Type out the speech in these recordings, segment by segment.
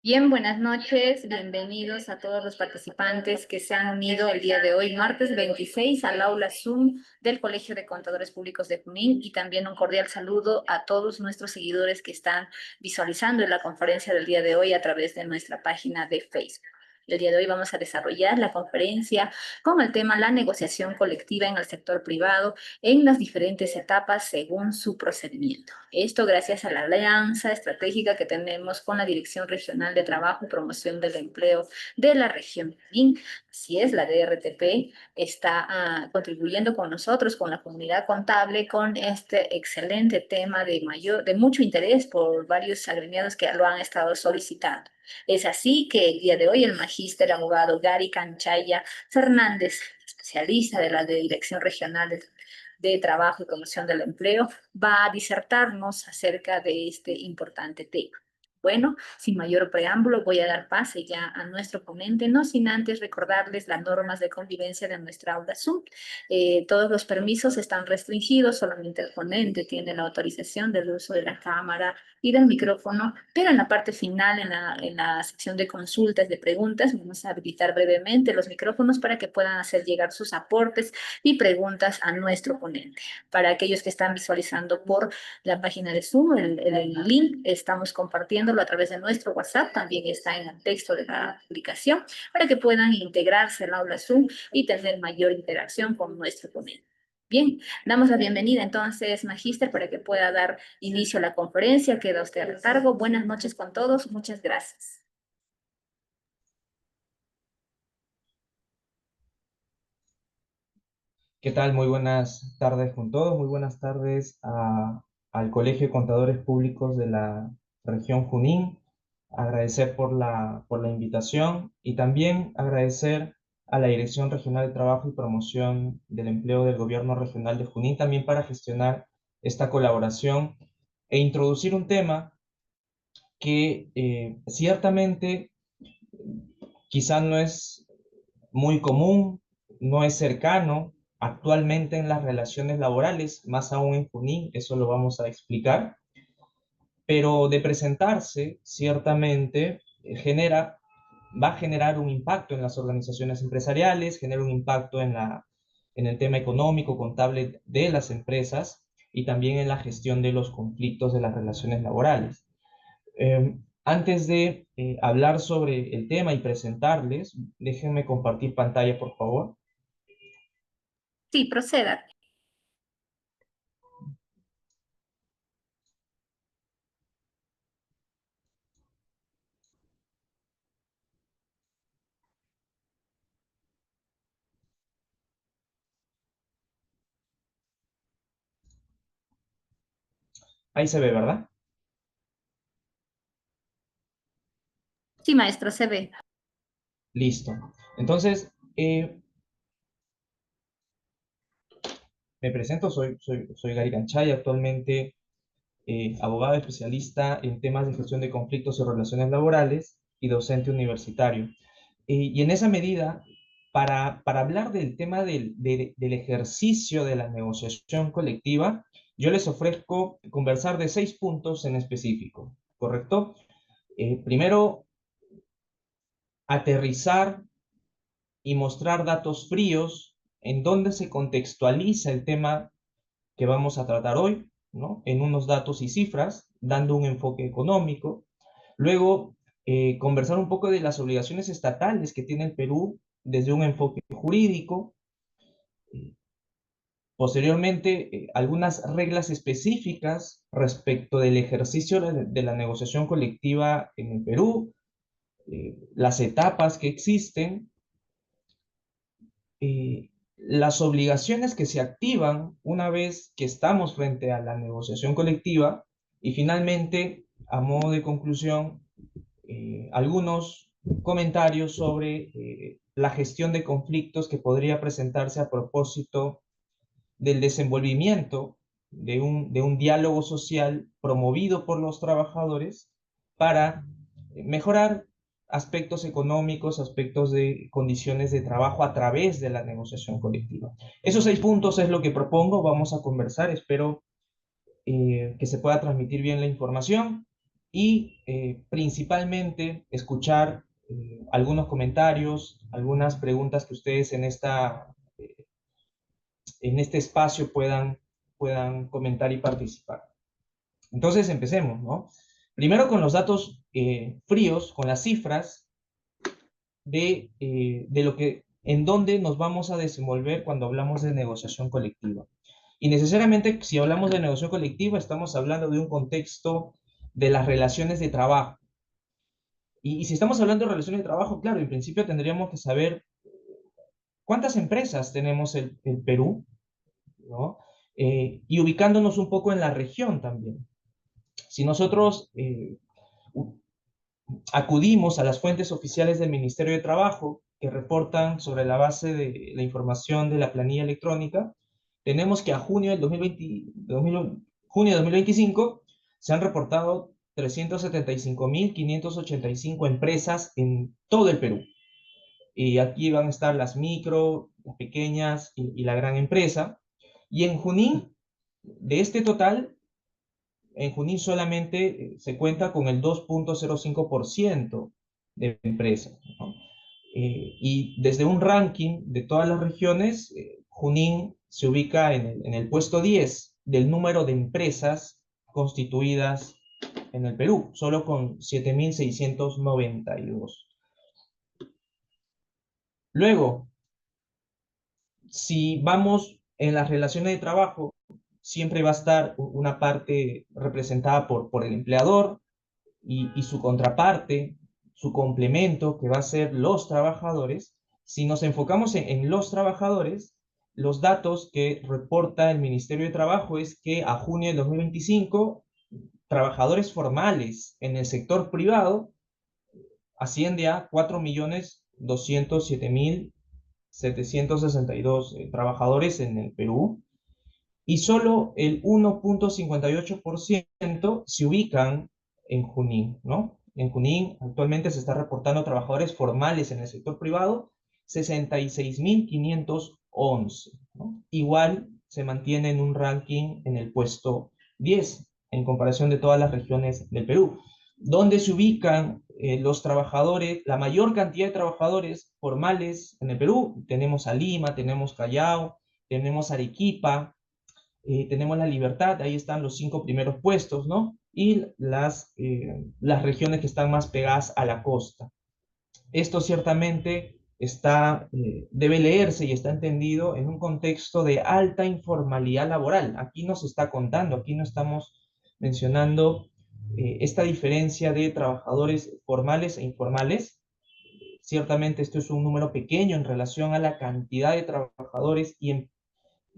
Bien, buenas noches, bienvenidos a todos los participantes que se han unido el día de hoy, martes 26, al aula Zoom del Colegio de Contadores Públicos de Junín, y también un cordial saludo a todos nuestros seguidores que están visualizando la conferencia del día de hoy a través de nuestra página de Facebook. El día de hoy vamos a desarrollar la conferencia con el tema la negociación colectiva en el sector privado en las diferentes etapas según su procedimiento. Esto gracias a la alianza estratégica que tenemos con la Dirección Regional de Trabajo y Promoción del Empleo de la región Junín. Así es, la DRTP está contribuyendo con nosotros, con la comunidad contable, con este excelente tema de mucho interés por varios agremiados que lo han estado solicitando. Es así que el día de hoy el magíster abogado Gary Canchaya Fernández, especialista de la Dirección Regional de Trabajo y Promoción del Empleo, va a disertarnos acerca de este importante tema. Bueno, sin mayor preámbulo, voy a dar pase ya a nuestro ponente, no sin antes recordarles las normas de convivencia de nuestra aula Zoom. Todos los permisos están restringidos, solamente el ponente tiene la autorización del uso de la cámara y del micrófono, pero en la parte final, en la sección de consultas, de preguntas, vamos a habilitar brevemente los micrófonos para que puedan hacer llegar sus aportes y preguntas a nuestro ponente. Para aquellos que están visualizando por la página de Zoom, el link estamos compartiéndolo a través de nuestro WhatsApp, también está en el texto de la aplicación, para que puedan integrarse al aula Zoom y tener mayor interacción con nuestro ponente. Bien, damos la bienvenida entonces, magíster, para que pueda dar inicio a la conferencia. Queda usted a cargo. Buenas noches con todos. Muchas gracias. ¿Qué tal? Muy buenas tardes con todos. Muy buenas tardes al Colegio de Contadores Públicos de la región Junín. Agradecer por la invitación y también agradecer a la Dirección Regional de Trabajo y Promoción del Empleo del Gobierno Regional de Junín también para gestionar esta colaboración e introducir un tema que ciertamente quizá no es muy común, no es cercano actualmente en las relaciones laborales, más aún en Junín, eso lo vamos a explicar, pero de presentarse, ciertamente va a generar un impacto en las organizaciones empresariales, genera un impacto en el tema económico, contable de las empresas y también en la gestión de los conflictos de las relaciones laborales. Antes de hablar sobre el tema y presentarles, déjenme compartir pantalla, por favor. Sí, proceda. Ahí se ve, ¿verdad? Sí, maestro, se ve. Listo. Entonces, me presento, soy Gary Canchay, actualmente abogado especialista en temas de gestión de conflictos y relaciones laborales y docente universitario. Y en esa medida, para hablar del tema del ejercicio de la negociación colectiva, yo les ofrezco conversar de 6 puntos en específico, ¿correcto? Primero, aterrizar y mostrar datos fríos en donde se contextualiza el tema que vamos a tratar hoy, ¿no? En unos datos y cifras, dando un enfoque económico. Luego, conversar un poco de las obligaciones estatales que tiene el Perú desde un enfoque jurídico. Posteriormente, algunas reglas específicas respecto del ejercicio de la negociación colectiva en el Perú, las etapas que existen, las obligaciones que se activan una vez que estamos frente a la negociación colectiva y finalmente, a modo de conclusión, algunos comentarios sobre la gestión de conflictos que podría presentarse a propósito del desenvolvimiento de un diálogo social promovido por los trabajadores para mejorar aspectos económicos, aspectos de condiciones de trabajo a través de la negociación colectiva. Esos 6 puntos es lo que propongo, vamos a conversar, espero que se pueda transmitir bien la información y principalmente escuchar algunos comentarios, algunas preguntas que ustedes en este espacio puedan comentar y participar. Entonces empecemos, ¿no? Primero con los datos fríos, con las cifras de lo que, en dónde nos vamos a desenvolver cuando hablamos de negociación colectiva. Y necesariamente, si hablamos de negociación colectiva, estamos hablando de un contexto de las relaciones de trabajo. Y si estamos hablando de relaciones de trabajo, claro, en principio tendríamos que saber cuántas empresas tenemos el Perú, ¿no? Y ubicándonos un poco en la región también. Si nosotros acudimos a las fuentes oficiales del Ministerio de Trabajo que reportan sobre la base de la información de la planilla electrónica, tenemos que a junio del 2025 se han reportado 375.585 empresas en todo el Perú. Y aquí van a estar las micro, las pequeñas y la gran empresa. Y en Junín, de este total, en Junín solamente se cuenta con el 2.05% de empresas, ¿no? Y desde un ranking de todas las regiones, Junín se ubica en el puesto 10 del número de empresas constituidas en el Perú, solo con 7.692. Luego, si vamos en las relaciones de trabajo, siempre va a estar una parte representada por el empleador y su contraparte, su complemento, que va a ser los trabajadores. Si nos enfocamos en los trabajadores, los datos que reporta el Ministerio de Trabajo es que a junio de 2025, trabajadores formales en el sector privado asciende a 4.207.762 trabajadores en el Perú, y solo el 1.58% se ubican en Junín, ¿no? En Junín actualmente se está reportando trabajadores formales en el sector privado, 66.511, ¿no? Igual se mantiene en un ranking en el puesto 10 en comparación de todas las regiones del Perú. ¿Dónde se ubican los trabajadores, la mayor cantidad de trabajadores formales en el Perú? Tenemos a Lima, tenemos Callao, tenemos Arequipa, tenemos La Libertad, ahí están los 5 primeros puestos, ¿no? Y las regiones que están más pegadas a la costa. Esto ciertamente debe leerse y está entendido en un contexto de alta informalidad laboral. Aquí no se está contando, aquí no estamos mencionando esta diferencia de trabajadores formales e informales. Ciertamente esto es un número pequeño en relación a la cantidad de trabajadores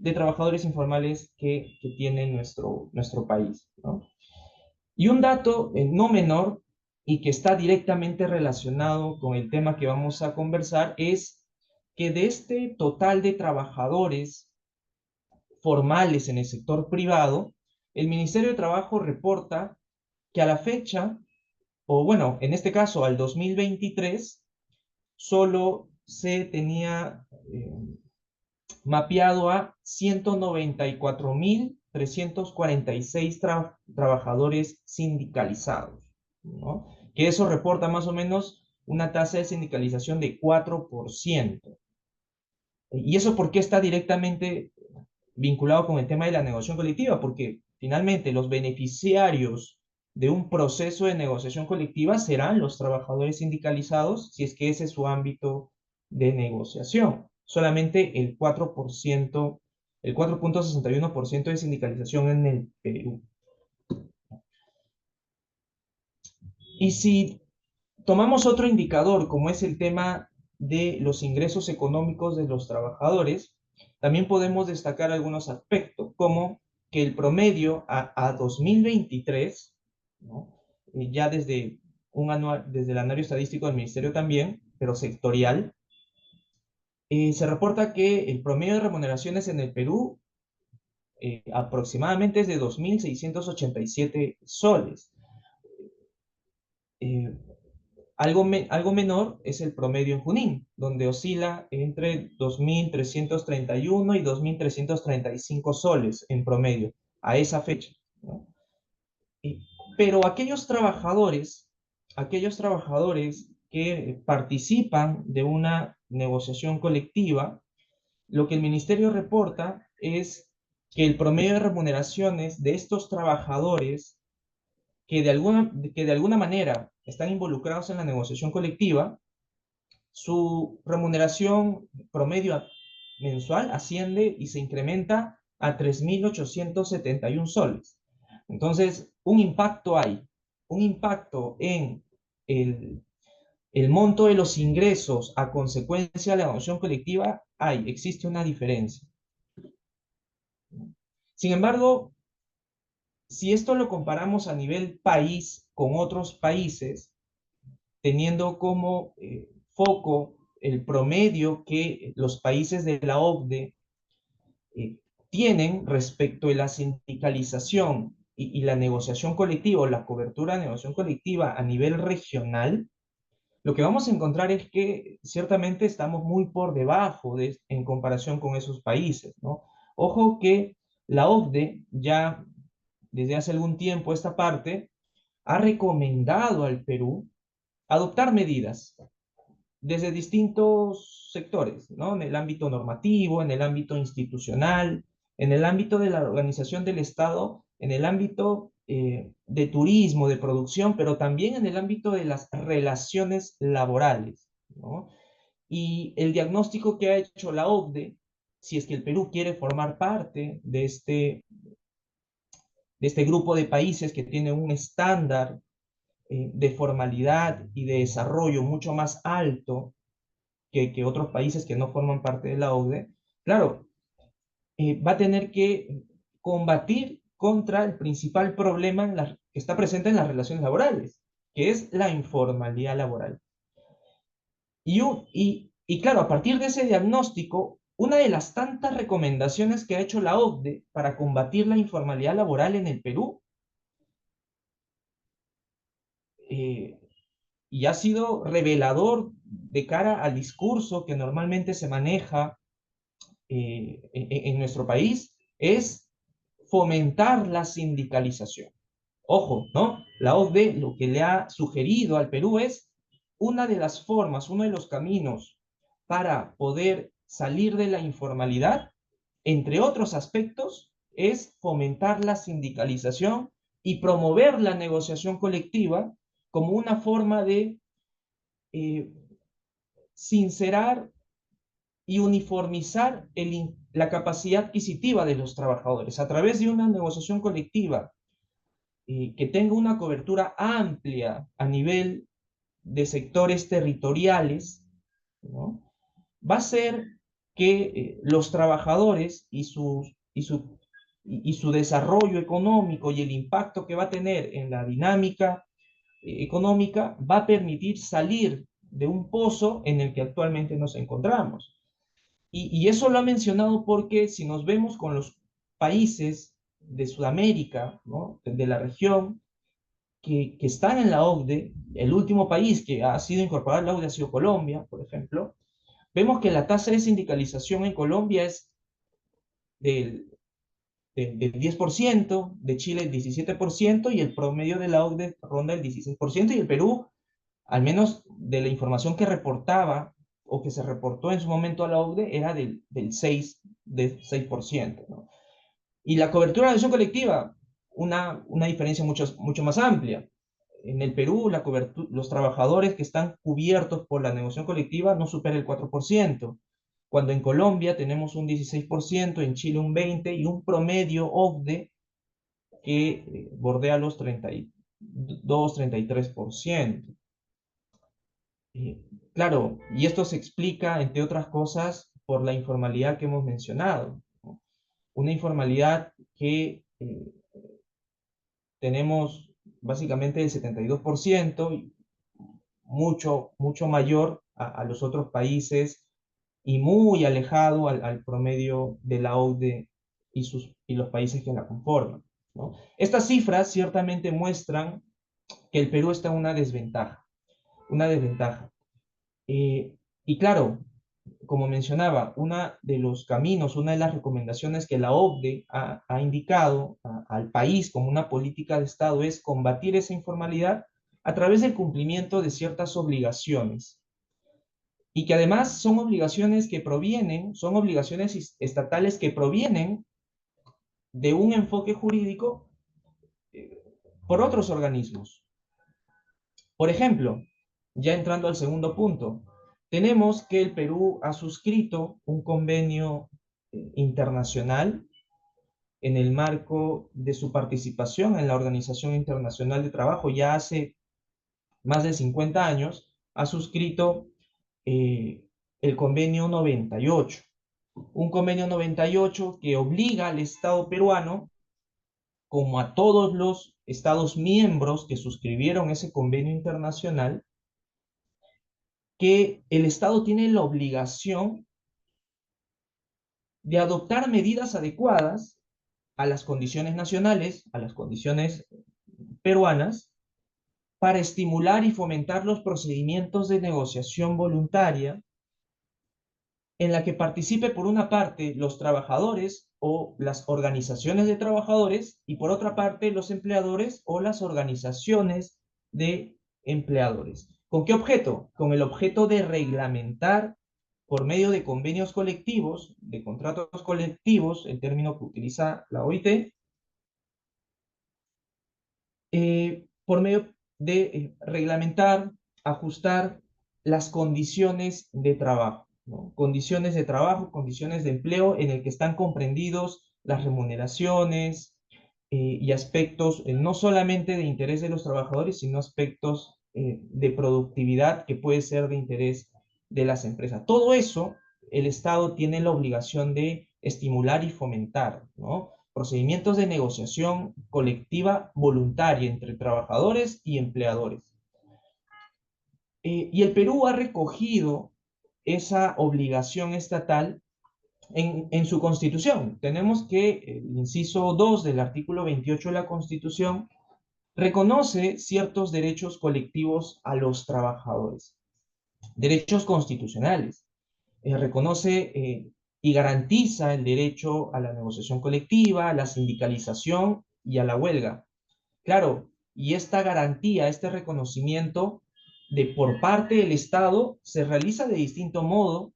de trabajadores informales que tiene nuestro país, ¿no? Y un dato no menor y que está directamente relacionado con el tema que vamos a conversar es que de este total de trabajadores formales en el sector privado, el Ministerio de Trabajo reporta que a la fecha, o bueno, en este caso al 2023, solo se tenía mapeado a 194.346 trabajadores sindicalizados, ¿no? Que eso reporta más o menos una tasa de sindicalización de 4%. ¿Y eso por qué está directamente vinculado con el tema de la negociación colectiva? Porque finalmente los beneficiarios de un proceso de negociación colectiva serán los trabajadores sindicalizados, si es que ese es su ámbito de negociación. Solamente el 4%, el 4.61% de sindicalización en el Perú. Y si tomamos otro indicador, como es el tema de los ingresos económicos de los trabajadores, también podemos destacar algunos aspectos, como que el promedio a 2023, ¿no? Ya desde desde el anuario estadístico del Ministerio también, pero sectorial, se reporta que el promedio de remuneraciones en el Perú aproximadamente es de 2.687 soles. Eh, algo menor es el promedio en Junín, donde oscila entre 2.331 y 2.335 soles en promedio a esa fecha, ¿no? Pero aquellos trabajadores que participan de una negociación colectiva, lo que el ministerio reporta es que el promedio de remuneraciones de estos trabajadores que de alguna manera están involucrados en la negociación colectiva, su remuneración promedio mensual asciende y se incrementa a 3.871 soles. Entonces, un impacto hay, un impacto en el, el monto de los ingresos a consecuencia de la negociación colectiva, existe una diferencia. Sin embargo, si esto lo comparamos a nivel país con otros países, teniendo como foco el promedio que los países de la OCDE tienen respecto de la sindicalización y la negociación colectiva o la cobertura de negociación colectiva a nivel regional, lo que vamos a encontrar es que ciertamente estamos muy por debajo en comparación con esos países, ¿no? Ojo que la OCDE ya desde hace algún tiempo esta parte ha recomendado al Perú adoptar medidas desde distintos sectores, ¿no? En el ámbito normativo, en el ámbito institucional, en el ámbito de la organización del Estado, en el ámbito de turismo, de producción, pero también en el ámbito de las relaciones laborales, ¿no? Y el diagnóstico que ha hecho la OCDE, si es que el Perú quiere formar parte de este grupo de países que tiene un estándar de formalidad y de desarrollo mucho más alto que otros países que no forman parte de la OCDE, claro, va a tener que combatir contra el principal problema que está presente en las relaciones laborales, que es la informalidad laboral. Y claro, a partir de ese diagnóstico, una de las tantas recomendaciones que ha hecho la OCDE para combatir la informalidad laboral en el Perú, eh, y ha sido revelador de cara al discurso que normalmente se maneja en nuestro país, es fomentar la sindicalización. Ojo, ¿no? La OCDE lo que le ha sugerido al Perú es una de las formas, uno de los caminos para poder salir de la informalidad, entre otros aspectos, es fomentar la sindicalización y promover la negociación colectiva como una forma de eh, sincerar y uniformizar la capacidad adquisitiva de los trabajadores a través de una negociación colectiva que tenga una cobertura amplia a nivel de sectores territoriales, ¿no? Va a ser que los trabajadores y su desarrollo económico y el impacto que va a tener en la dinámica económica va a permitir salir de un pozo en el que actualmente nos encontramos. Y eso lo ha mencionado porque si nos vemos con los países de Sudamérica, ¿no? De la región, que están en la OCDE, el último país que ha sido incorporado a la OCDE ha sido Colombia, por ejemplo, vemos que la tasa de sindicalización en Colombia es del, del 10%, de Chile el 17% y el promedio de la OCDE ronda el 16%, y el Perú, al menos de la información que reportaba o que se reportó en su momento a la OCDE, era del 6%, ¿no? Y la cobertura de la acción colectiva, una diferencia mucho más amplia. En el Perú, los trabajadores que están cubiertos por la negociación colectiva no supera el 4%, cuando en Colombia tenemos un 16%, en Chile un 20% y un promedio OCDE que bordea los 32-33%. Claro, y esto se explica, entre otras cosas, por la informalidad que hemos mencionado, ¿no? Una informalidad que tenemos básicamente el 72%, mucho mayor a los otros países y muy alejado al promedio de la OCDE y los países que la conforman, ¿no? Estas cifras ciertamente muestran que el Perú está en una desventaja, una desventaja. Y claro, como mencionaba, uno de los caminos, una de las recomendaciones que la OCDE ha indicado al país como una política de Estado es combatir esa informalidad a través del cumplimiento de ciertas obligaciones y que además son obligaciones que provienen, son obligaciones estatales que provienen de un enfoque jurídico eh, por otros organismos. Por ejemplo, ya entrando al segundo punto, tenemos que el Perú ha suscrito un convenio internacional en el marco de su participación en la Organización Internacional de Trabajo ya hace más de 50 años, ha suscrito eh, el convenio 98, un convenio 98 que obliga al Estado peruano, como a todos los Estados miembros que suscribieron ese convenio internacional, que el Estado tiene la obligación de adoptar medidas adecuadas a las condiciones nacionales, a las condiciones peruanas, para estimular y fomentar los procedimientos de negociación voluntaria en la que participe por una parte los trabajadores o las organizaciones de trabajadores y por otra parte los empleadores o las organizaciones de empleadores. ¿Con qué objeto? Con el objeto de reglamentar por medio de convenios colectivos, de contratos colectivos, el término que utiliza la OIT, por medio de reglamentar, ajustar las condiciones de trabajo, ¿no? Condiciones de trabajo, condiciones de empleo en el que están comprendidos las remuneraciones y aspectos no solamente de interés de los trabajadores, sino aspectos de productividad que puede ser de interés de las empresas. Todo eso el Estado tiene la obligación de estimular y fomentar, ¿no? Procedimientos de negociación colectiva voluntaria entre trabajadores y empleadores. Y el Perú ha recogido esa obligación estatal en su constitución. Tenemos que el inciso 2 del artículo 28 de la Constitución reconoce ciertos derechos colectivos a los trabajadores, derechos constitucionales. Reconoce y garantiza el derecho a la negociación colectiva, a la sindicalización y a la huelga. Claro, y esta garantía, este reconocimiento de por parte del Estado se realiza de distinto modo,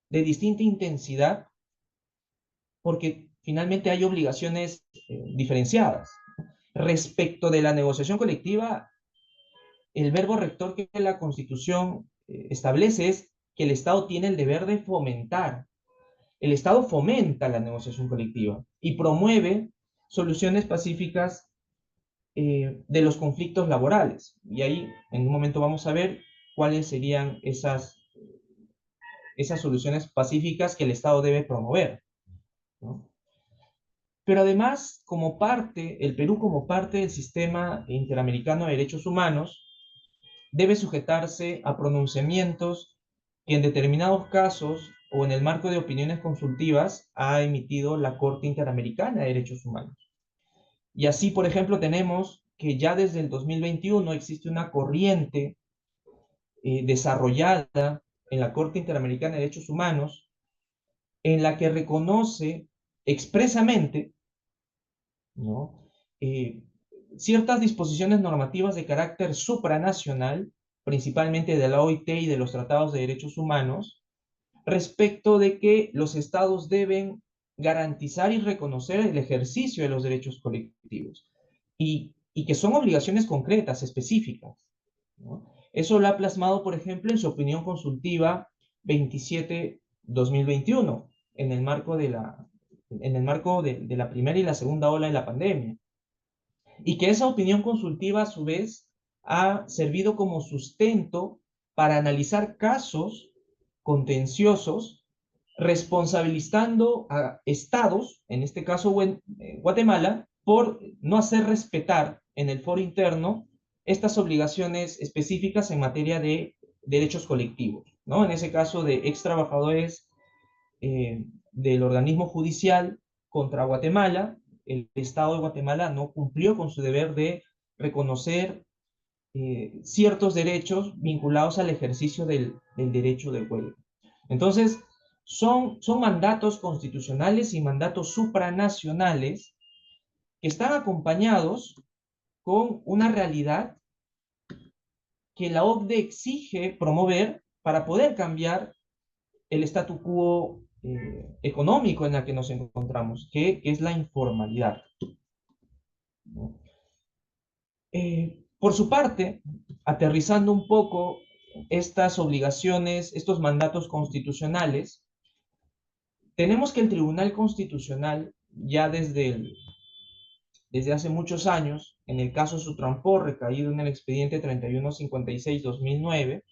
de distinta intensidad, porque finalmente hay obligaciones diferenciadas. Respecto de la negociación colectiva, el verbo rector que la Constitución establece es que el Estado tiene el deber de fomentar. El Estado fomenta la negociación colectiva y promueve soluciones pacíficas de los conflictos laborales. Y ahí en un momento vamos a ver cuáles serían esas soluciones pacíficas que el Estado debe promover, ¿no? Pero además, como parte, el Perú como parte del sistema interamericano de derechos humanos, debe sujetarse a pronunciamientos que en determinados casos o en el marco de opiniones consultivas ha emitido la Corte Interamericana de Derechos Humanos. Y así, por ejemplo, tenemos que ya desde el 2021 existe una corriente desarrollada en la Corte Interamericana de Derechos Humanos en la que reconoce expresamente, ¿no? eh, ciertas disposiciones normativas de carácter supranacional, principalmente de la OIT y de los tratados de derechos humanos, respecto de que los estados deben garantizar y reconocer el ejercicio de los derechos colectivos y que son obligaciones concretas, específicas, ¿no? Eso lo ha plasmado, por ejemplo, en su opinión consultiva 27-2021, en el marco de la primera y la segunda ola de la pandemia. Y que esa opinión consultiva, a su vez, ha servido como sustento para analizar casos contenciosos, responsabilizando a estados, en este caso Guatemala, por no hacer respetar en el foro interno estas obligaciones específicas en materia de derechos colectivos, ¿no? En ese caso de ex trabajadores del organismo judicial contra Guatemala, el Estado de Guatemala no cumplió con su deber de reconocer ciertos derechos vinculados al ejercicio del derecho de huelga. Entonces, son mandatos constitucionales y mandatos supranacionales que están acompañados con una realidad que la OCDE exige promover para poder cambiar el statu quo económico en el que nos encontramos, que es la informalidad, ¿no? Por su parte, aterrizando un poco estas obligaciones, estos mandatos constitucionales, tenemos que el Tribunal Constitucional, ya desde hace muchos años, en el caso Sutrampor, recaído en el expediente 3156-2009,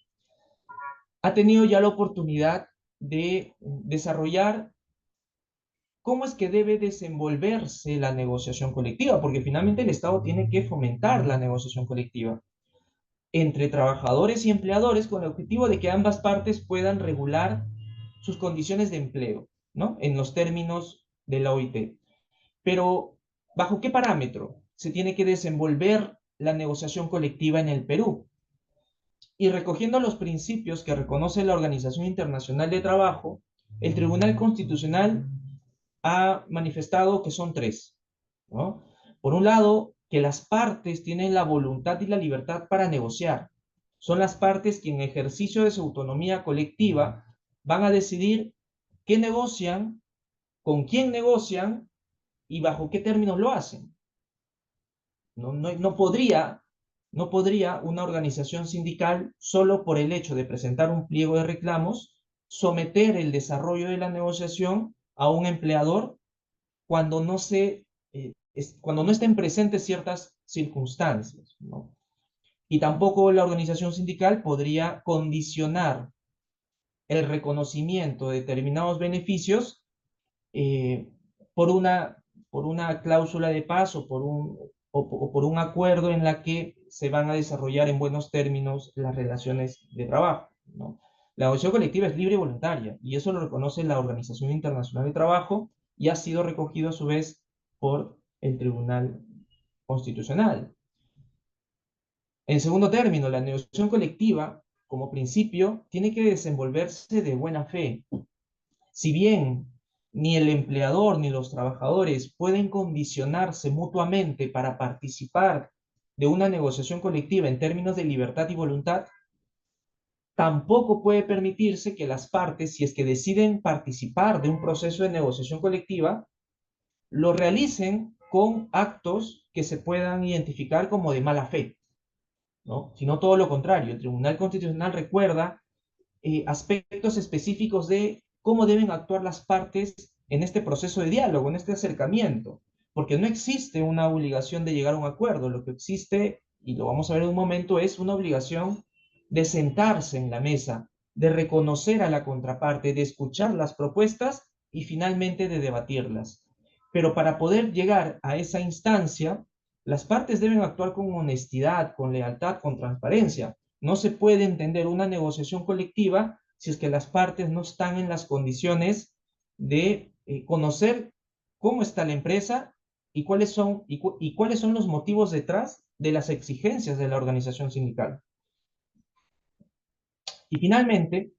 ha tenido ya la oportunidad de desarrollar cómo es que debe desenvolverse la negociación colectiva, porque finalmente el Estado tiene que fomentar la negociación colectiva entre trabajadores y empleadores con el objetivo de que ambas partes puedan regular sus condiciones de empleo, ¿no? En los términos de la OIT. Pero, ¿bajo qué parámetro se tiene que desenvolver la negociación colectiva en el Perú? Y recogiendo los principios que reconoce la Organización Internacional de Trabajo, el Tribunal Constitucional ha manifestado que son tres, ¿no? Por un lado, que las partes tienen la voluntad y la libertad para negociar. Son las partes que en ejercicio de su autonomía colectiva van a decidir qué negocian, con quién negocian y bajo qué términos lo hacen. No podría una organización sindical, solo por el hecho de presentar un pliego de reclamos, someter el desarrollo de la negociación a un empleador cuando cuando no estén presentes ciertas circunstancias, ¿no? Y tampoco la organización sindical podría condicionar el reconocimiento de determinados beneficios eh, por una cláusula de paz o por un acuerdo en la que se van a desarrollar en buenos términos las relaciones de trabajo, ¿no? La negociación colectiva es libre y voluntaria, y eso lo reconoce la Organización Internacional de Trabajo y ha sido recogido a su vez por el Tribunal Constitucional. En segundo término, la negociación colectiva, como principio, tiene que desenvolverse de buena fe. Si bien ni el empleador ni los trabajadores pueden condicionarse mutuamente para participar de una negociación colectiva en términos de libertad y voluntad, tampoco puede permitirse que las partes, si es que deciden participar de un proceso de negociación colectiva, lo realicen con actos que se puedan identificar como de mala fe, ¿no? Sino todo lo contrario. El Tribunal Constitucional recuerda aspectos específicos de cómo deben actuar las partes en este proceso de diálogo, en este acercamiento, porque no existe una obligación de llegar a un acuerdo, lo que existe, y lo vamos a ver en un momento, es una obligación de sentarse en la mesa, de reconocer a la contraparte, de escuchar las propuestas y finalmente de debatirlas. Pero para poder llegar a esa instancia, las partes deben actuar con honestidad, con lealtad, con transparencia. No se puede entender una negociación colectiva si es que las partes no están en las condiciones de conocer cómo está la empresa y cuáles son los motivos detrás de las exigencias de la organización sindical. Y finalmente,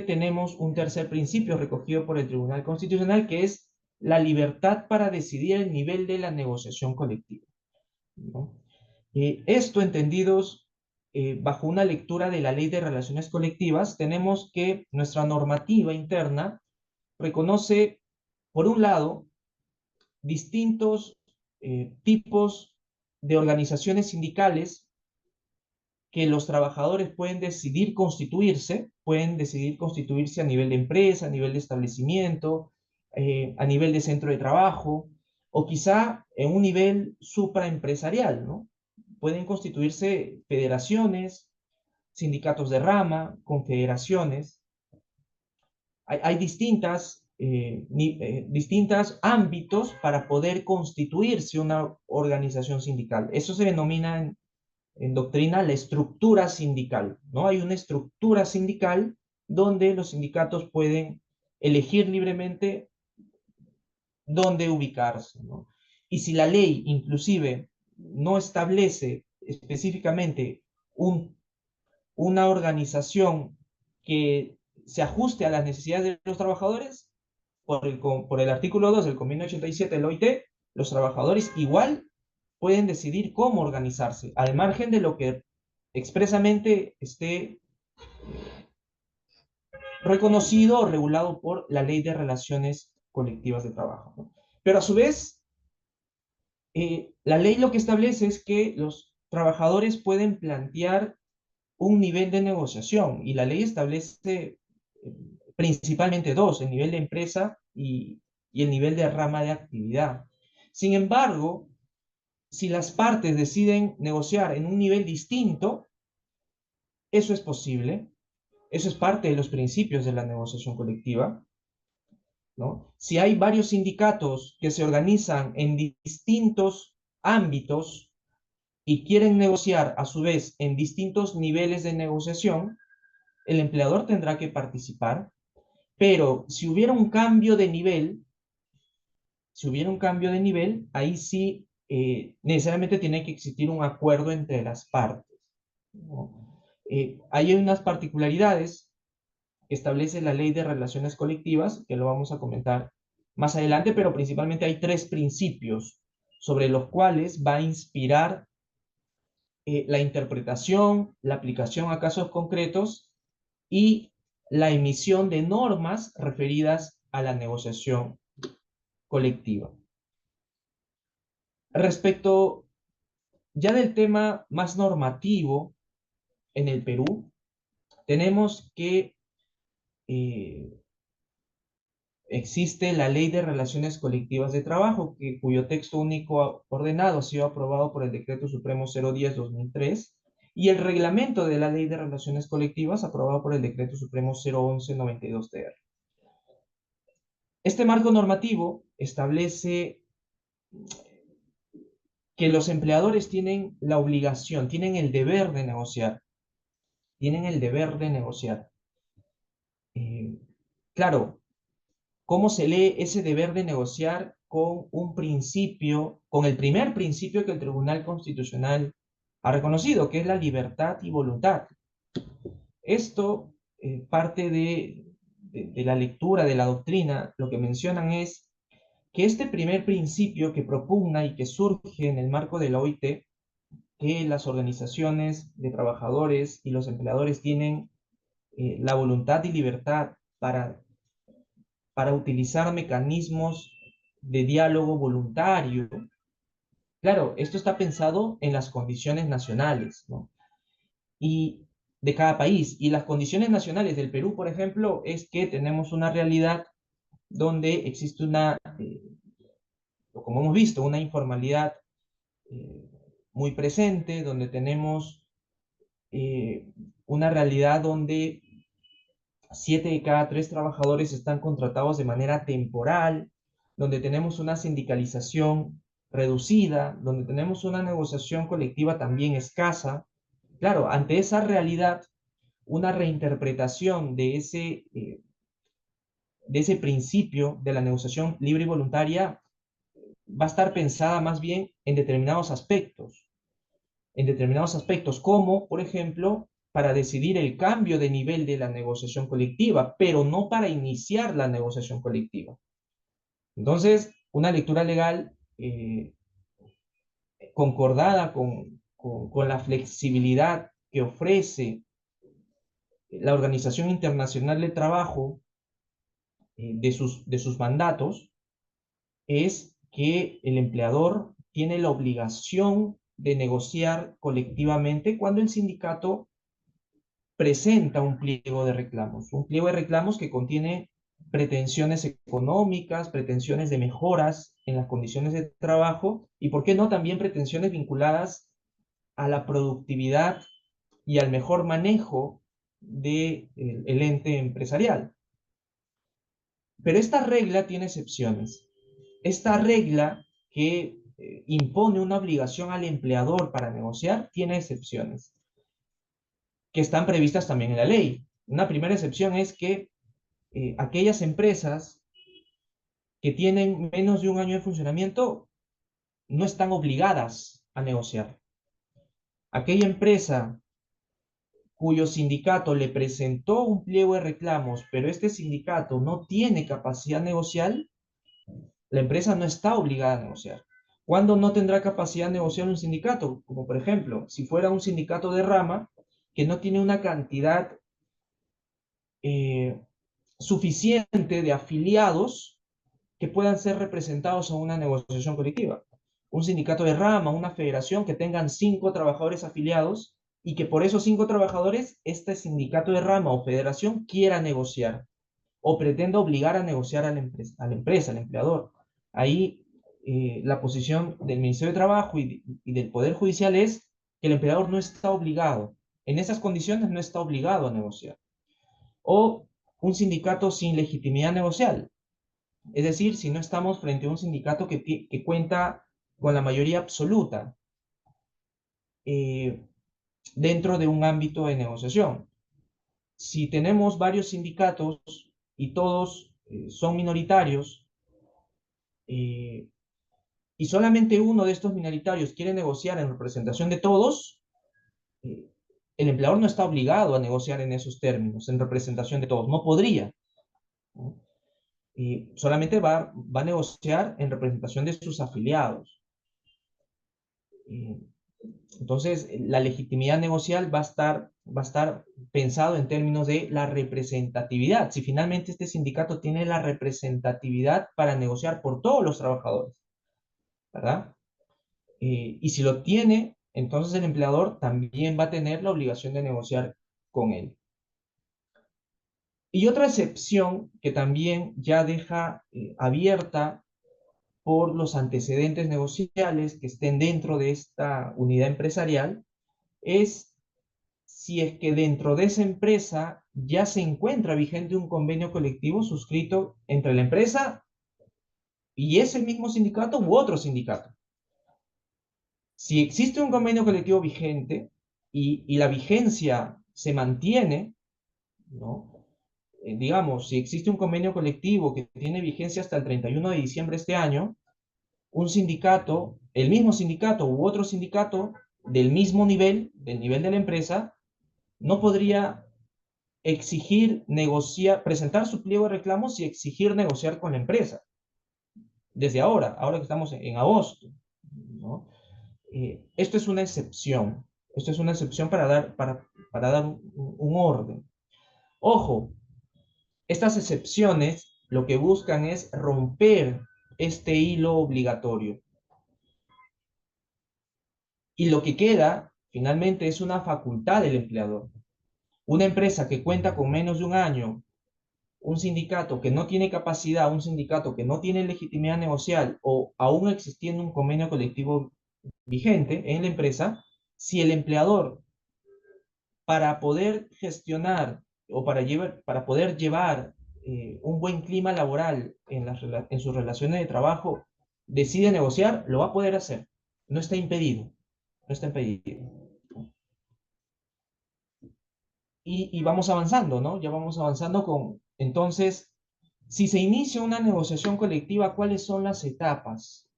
tenemos un tercer principio recogido por el Tribunal Constitucional, que es la libertad para decidir el nivel de la negociación colectiva, ¿no? Esto entendidos bajo una lectura de la Ley de Relaciones Colectivas, tenemos que nuestra normativa interna reconoce, por un lado, distintos tipos de organizaciones sindicales que los trabajadores pueden decidir constituirse a nivel de empresa, a nivel de establecimiento, a nivel de centro de trabajo, o quizá en un nivel supraempresarial, ¿no? Pueden constituirse federaciones, sindicatos de rama, confederaciones. Hay distintos ámbitos para poder constituirse una organización sindical. Eso se denomina en doctrina la estructura sindical, ¿no? Hay una estructura sindical donde los sindicatos pueden elegir libremente dónde ubicarse, ¿no? Y si la ley inclusive no establece específicamente una organización que se ajuste a las necesidades de los trabajadores, por el artículo 2 del convenio 87 del OIT, los trabajadores igual pueden decidir cómo organizarse, al margen de lo que expresamente esté reconocido o regulado por la Ley de Relaciones Colectivas de Trabajo, ¿no? Pero a su vez, la ley lo que establece es que los trabajadores pueden plantear un nivel de negociación y la ley establece principalmente dos, el nivel de empresa y el nivel de rama de actividad. Sin embargo, si las partes deciden negociar en un nivel distinto, eso es posible, eso es parte de los principios de la negociación colectiva, ¿no? Si hay varios sindicatos que se organizan en distintos ámbitos y quieren negociar a su vez en distintos niveles de negociación, el empleador tendrá que participar, pero si hubiera un cambio de nivel, ahí sí necesariamente tiene que existir un acuerdo entre las partes, ¿no? Hay unas particularidades que establece la Ley de Relaciones Colectivas, que lo vamos a comentar más adelante, pero principalmente hay tres principios sobre los cuales va a inspirar la interpretación, la aplicación a casos concretos y la emisión de normas referidas a la negociación colectiva. Respecto ya del tema más normativo en el Perú, tenemos que eh, existe la Ley de Relaciones Colectivas de Trabajo, cuyo texto único ordenado ha sido aprobado por el Decreto Supremo 010-2003, y el reglamento de la Ley de Relaciones Colectivas aprobado por el Decreto Supremo 011-92-TR. Este marco normativo establece que los empleadores tienen la obligación, tienen el deber de negociar, tienen el deber de negociar. Claro, ¿cómo se lee ese deber de negociar con un principio, con el primer principio que el Tribunal Constitucional ha reconocido, que es la libertad y voluntad? Esto, parte de la lectura de la doctrina, lo que mencionan es que este primer principio que propugna y que surge en el marco de la OIT, que las organizaciones de trabajadores y los empleadores tienen la voluntad y libertad para utilizar mecanismos de diálogo voluntario. Claro, esto está pensado en las condiciones nacionales, ¿no? Y de cada país. Y las condiciones nacionales del Perú, por ejemplo, es que tenemos una realidad donde existe como hemos visto, una informalidad eh, muy presente, donde tenemos una realidad donde 7 de cada 3 trabajadores están contratados de manera temporal, donde tenemos una sindicalización reducida, donde tenemos una negociación colectiva también escasa. Claro, ante esa realidad, una reinterpretación de ese principio de la negociación libre y voluntaria va a estar pensada más bien en determinados aspectos, como, por ejemplo, para decidir el cambio de nivel de la negociación colectiva, pero no para iniciar la negociación colectiva. Entonces, una lectura legal concordada con la flexibilidad que ofrece la Organización Internacional del Trabajo de sus mandatos, es que el empleador tiene la obligación de negociar colectivamente cuando el sindicato presenta un pliego de reclamos que contiene pretensiones económicas, pretensiones de mejoras en las condiciones de trabajo y, ¿por qué no?, también pretensiones vinculadas a la productividad y al mejor manejo del ente empresarial. Pero esta regla tiene excepciones. Esta regla que impone una obligación al empleador para negociar tiene excepciones que están previstas también en la ley. Una primera excepción es que aquellas empresas que tienen menos de un año de funcionamiento no están obligadas a negociar. Aquella empresa cuyo sindicato le presentó un pliego de reclamos, pero este sindicato no tiene capacidad negocial, la empresa no está obligada a negociar. ¿Cuándo no tendrá capacidad de negociar un sindicato? Como por ejemplo, si fuera un sindicato de rama que no tiene una cantidad eh, suficiente de afiliados que puedan ser representados en una negociación colectiva. Un sindicato de rama, una federación que tengan 5 trabajadores afiliados y que por esos 5 trabajadores este sindicato de rama o federación quiera negociar o pretenda obligar a negociar a la empresa, al empleador. Ahí la posición del Ministerio de Trabajo y del Poder Judicial es que el empleador no está obligado, en esas condiciones no está obligado a negociar. O un sindicato sin legitimidad negocial, es decir, si no estamos frente a un sindicato que cuenta con la mayoría absoluta eh, dentro de un ámbito de negociación. Si tenemos varios sindicatos y todos son minoritarios eh, y solamente uno de estos minoritarios quiere negociar en representación de todos, eh, el empleador no está obligado a negociar en esos términos, en representación de todos, no podría, ¿no? Y solamente va a negociar en representación de sus afiliados. Eh, Entonces, la legitimidad negocial va a estar pensado en términos de la representatividad. Si finalmente este sindicato tiene la representatividad para negociar por todos los trabajadores, ¿verdad? Y si lo tiene, entonces el empleador también va a tener la obligación de negociar con él. Y otra excepción que también ya deja abierta por los antecedentes negociales que estén dentro de esta unidad empresarial es si es que dentro de esa empresa ya se encuentra vigente un convenio colectivo suscrito entre la empresa y ese mismo sindicato u otro sindicato. Si existe un convenio colectivo vigente y la vigencia se mantiene, ¿no? Digamos, si existe un convenio colectivo que tiene vigencia hasta el 31 de diciembre de este año, un sindicato, el mismo sindicato u otro sindicato del mismo nivel, del nivel de la empresa, no podría exigir negociar, presentar su pliego de reclamos y exigir negociar con la empresa. Desde ahora que estamos en agosto, ¿no? Esto es una excepción. Esto es una excepción para dar un orden. Ojo, estas excepciones lo que buscan es romper este hilo obligatorio. Y lo que queda, finalmente, es una facultad del empleador. Una empresa que cuenta con menos de un año, un sindicato que no tiene capacidad, un sindicato que no tiene legitimidad negocial o aún existiendo un convenio colectivo vigente en la empresa, si el empleador para poder gestionar o para poder llevar un buen clima laboral en sus relaciones de trabajo, decide negociar, lo va a poder hacer. No está impedido. No está impedido. Y vamos avanzando, ¿no? Ya vamos avanzando entonces, si se inicia una negociación colectiva, ¿cuáles son las etapas?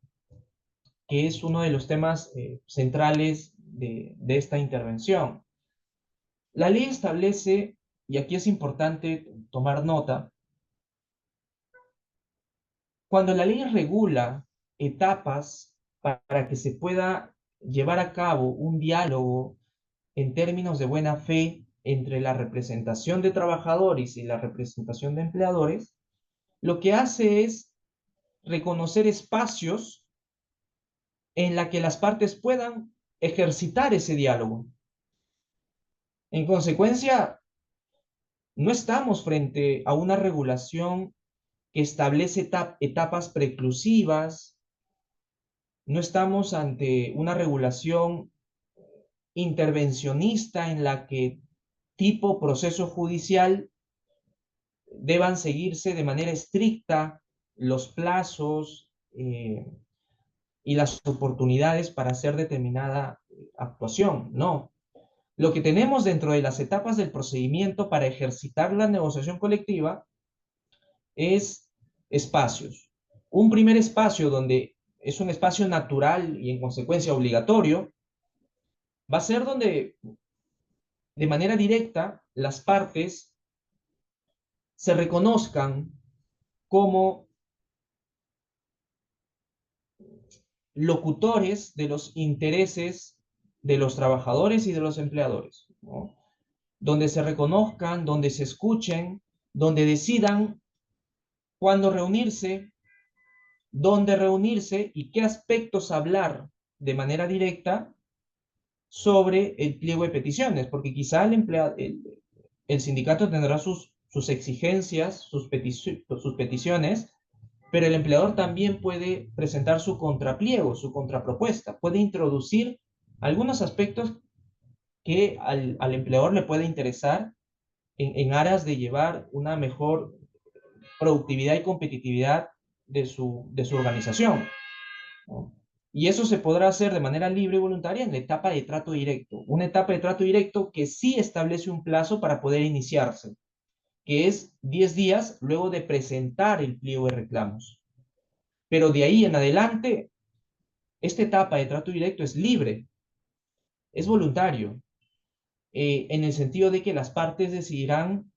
Que es uno de los temas centrales de esta intervención. La ley establece, y aquí es importante tomar nota, cuando la ley regula etapas para que se pueda llevar a cabo un diálogo en términos de buena fe entre la representación de trabajadores y la representación de empleadores, lo que hace es reconocer espacios en la que las partes puedan ejercitar ese diálogo. En consecuencia, no estamos frente a una regulación que establece etapas preclusivas, no estamos ante una regulación intervencionista en la que tipo proceso judicial deban seguirse de manera estricta los plazos y las oportunidades para hacer determinada actuación. No. Lo que tenemos dentro de las etapas del procedimiento para ejercitar la negociación colectiva es espacios. Un primer espacio donde es un espacio natural y en consecuencia obligatorio, va a ser donde de manera directa las partes se reconozcan como locutores de los intereses de los trabajadores y de los empleadores, ¿no? Donde se reconozcan, donde se escuchen, donde decidan cuándo reunirse, dónde reunirse y qué aspectos hablar de manera directa sobre el pliego de peticiones, porque quizá el sindicato tendrá sus exigencias, sus peticiones, pero el empleador también puede presentar su contrapliego, su contrapropuesta, puede introducir algunos aspectos que al empleador le puede interesar en aras de llevar una mejor productividad y competitividad de su organización, ¿no? Y eso se podrá hacer de manera libre y voluntaria en la etapa de trato directo, una etapa de trato directo que sí establece un plazo para poder iniciarse, que es 10 días luego de presentar el pliego de reclamos. Pero de ahí en adelante, esta etapa de trato directo es libre, es voluntario, en el sentido de que las partes decidirán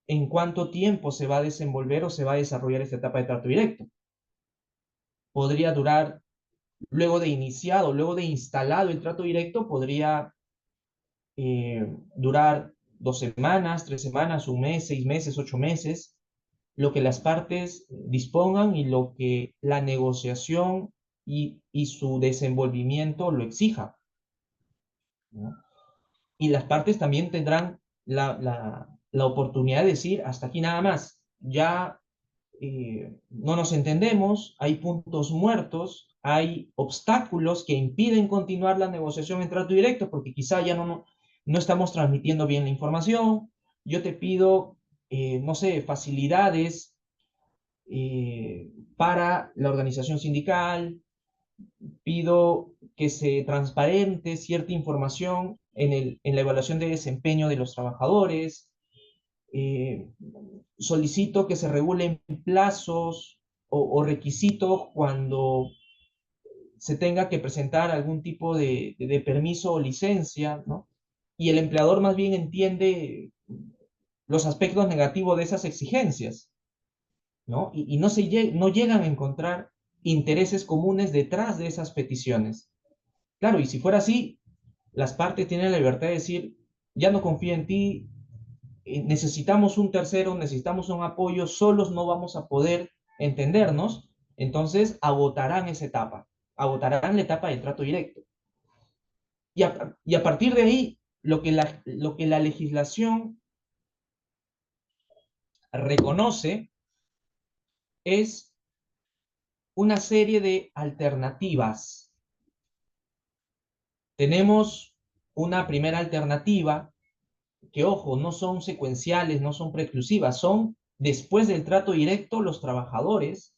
en cuánto tiempo se va a desenvolver o se va a desarrollar esta etapa de trato directo. Podría durar, luego de iniciado, luego de instalado el trato directo, podría durar 2 semanas, 3 semanas, un mes, 6 meses, 8 meses, lo que las partes dispongan y lo que la negociación y su desenvolvimiento lo exija, ¿no? Y las partes también tendrán la oportunidad de decir, hasta aquí nada más, ya no nos entendemos, hay puntos muertos, hay obstáculos que impiden continuar la negociación en trato directo, porque quizá ya no estamos transmitiendo bien la información, yo te pido, no sé, facilidades para la organización sindical, pido que se transparente cierta información en la evaluación de desempeño de los trabajadores, eh, solicito que se regulen plazos o requisitos cuando se tenga que presentar algún tipo de permiso o licencia, ¿no? Y el empleador más bien entiende los aspectos negativos de esas exigencias, ¿no? Y no llegan a encontrar intereses comunes detrás de esas peticiones. Claro, y si fuera así, las partes tienen la libertad de decir, ya no confío en ti, necesitamos un tercero, necesitamos un apoyo, solos no vamos a poder entendernos, entonces agotarán esa etapa, agotarán la etapa del trato directo. Y a partir de ahí, lo que la legislación reconoce es una serie de alternativas. Tenemos una primera alternativa que, ojo, no son secuenciales, no son preclusivas, son después del trato directo, los trabajadores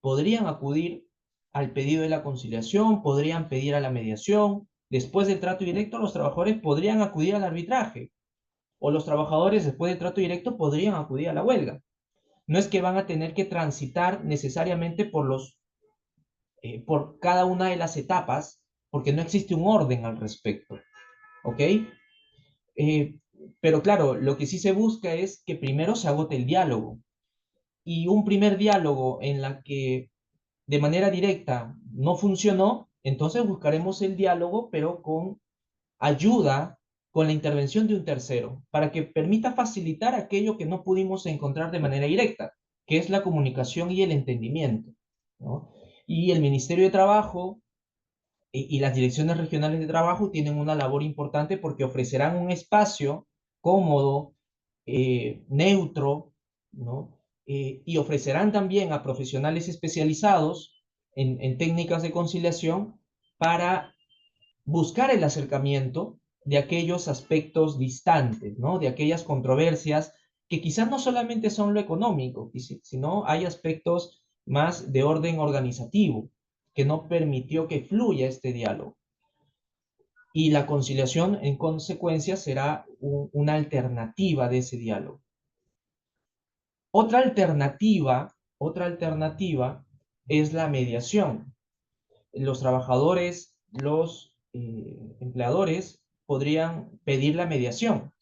podrían acudir al pedido de la conciliación, podrían pedir a la mediación. Después del trato directo, los trabajadores podrían acudir al arbitraje, o los trabajadores después del trato directo podrían acudir a la huelga. No es que van a tener que transitar necesariamente por cada una de las etapas, porque no existe un orden al respecto, ¿ok? Eh, pero claro, lo que sí se busca es que primero se agote el diálogo. Y un primer diálogo en la que de manera directa no funcionó, entonces buscaremos el diálogo, pero con ayuda, con la intervención de un tercero, para que permita facilitar aquello que no pudimos encontrar de manera directa, que es la comunicación y el entendimiento, ¿no? Y el Ministerio de Trabajo y las direcciones regionales de trabajo tienen una labor importante porque ofrecerán un espacio cómodo, neutro, ¿no? Y ofrecerán también a profesionales especializados en técnicas de conciliación para buscar el acercamiento de aquellos aspectos distantes, ¿no? De aquellas controversias que quizás no solamente son lo económico, sino hay aspectos más de orden organizativo que no permitió que fluya este diálogo. Y la conciliación, en consecuencia, será una alternativa de ese diálogo. Otra alternativa es la mediación. Los trabajadores, los empleadores podrían pedir la mediación,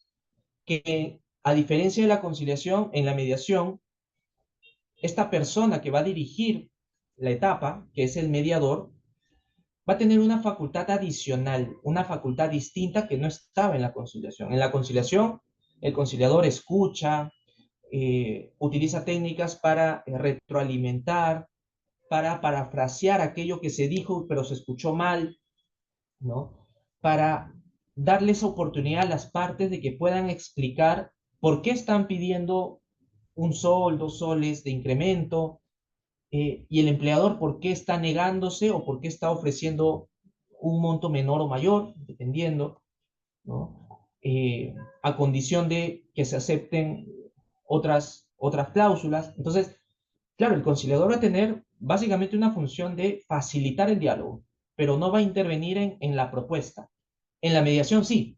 que a diferencia de la conciliación, en la mediación, esta persona que va a dirigir la etapa, que es el mediador, va a tener una facultad adicional, una facultad distinta que no estaba en la conciliación. En la conciliación, el conciliador escucha, utiliza técnicas para retroalimentar, para parafrasear aquello que se dijo pero se escuchó mal, ¿no? Para darles oportunidad a las partes de que puedan explicar por qué están pidiendo un sol, 2 soles de incremento, y el empleador por qué está negándose o por qué está ofreciendo un monto menor o mayor, dependiendo, ¿no? A condición de que se acepten otras cláusulas. Entonces, claro, el conciliador va a tener básicamente una función de facilitar el diálogo, pero no va a intervenir en la propuesta. En la mediación sí.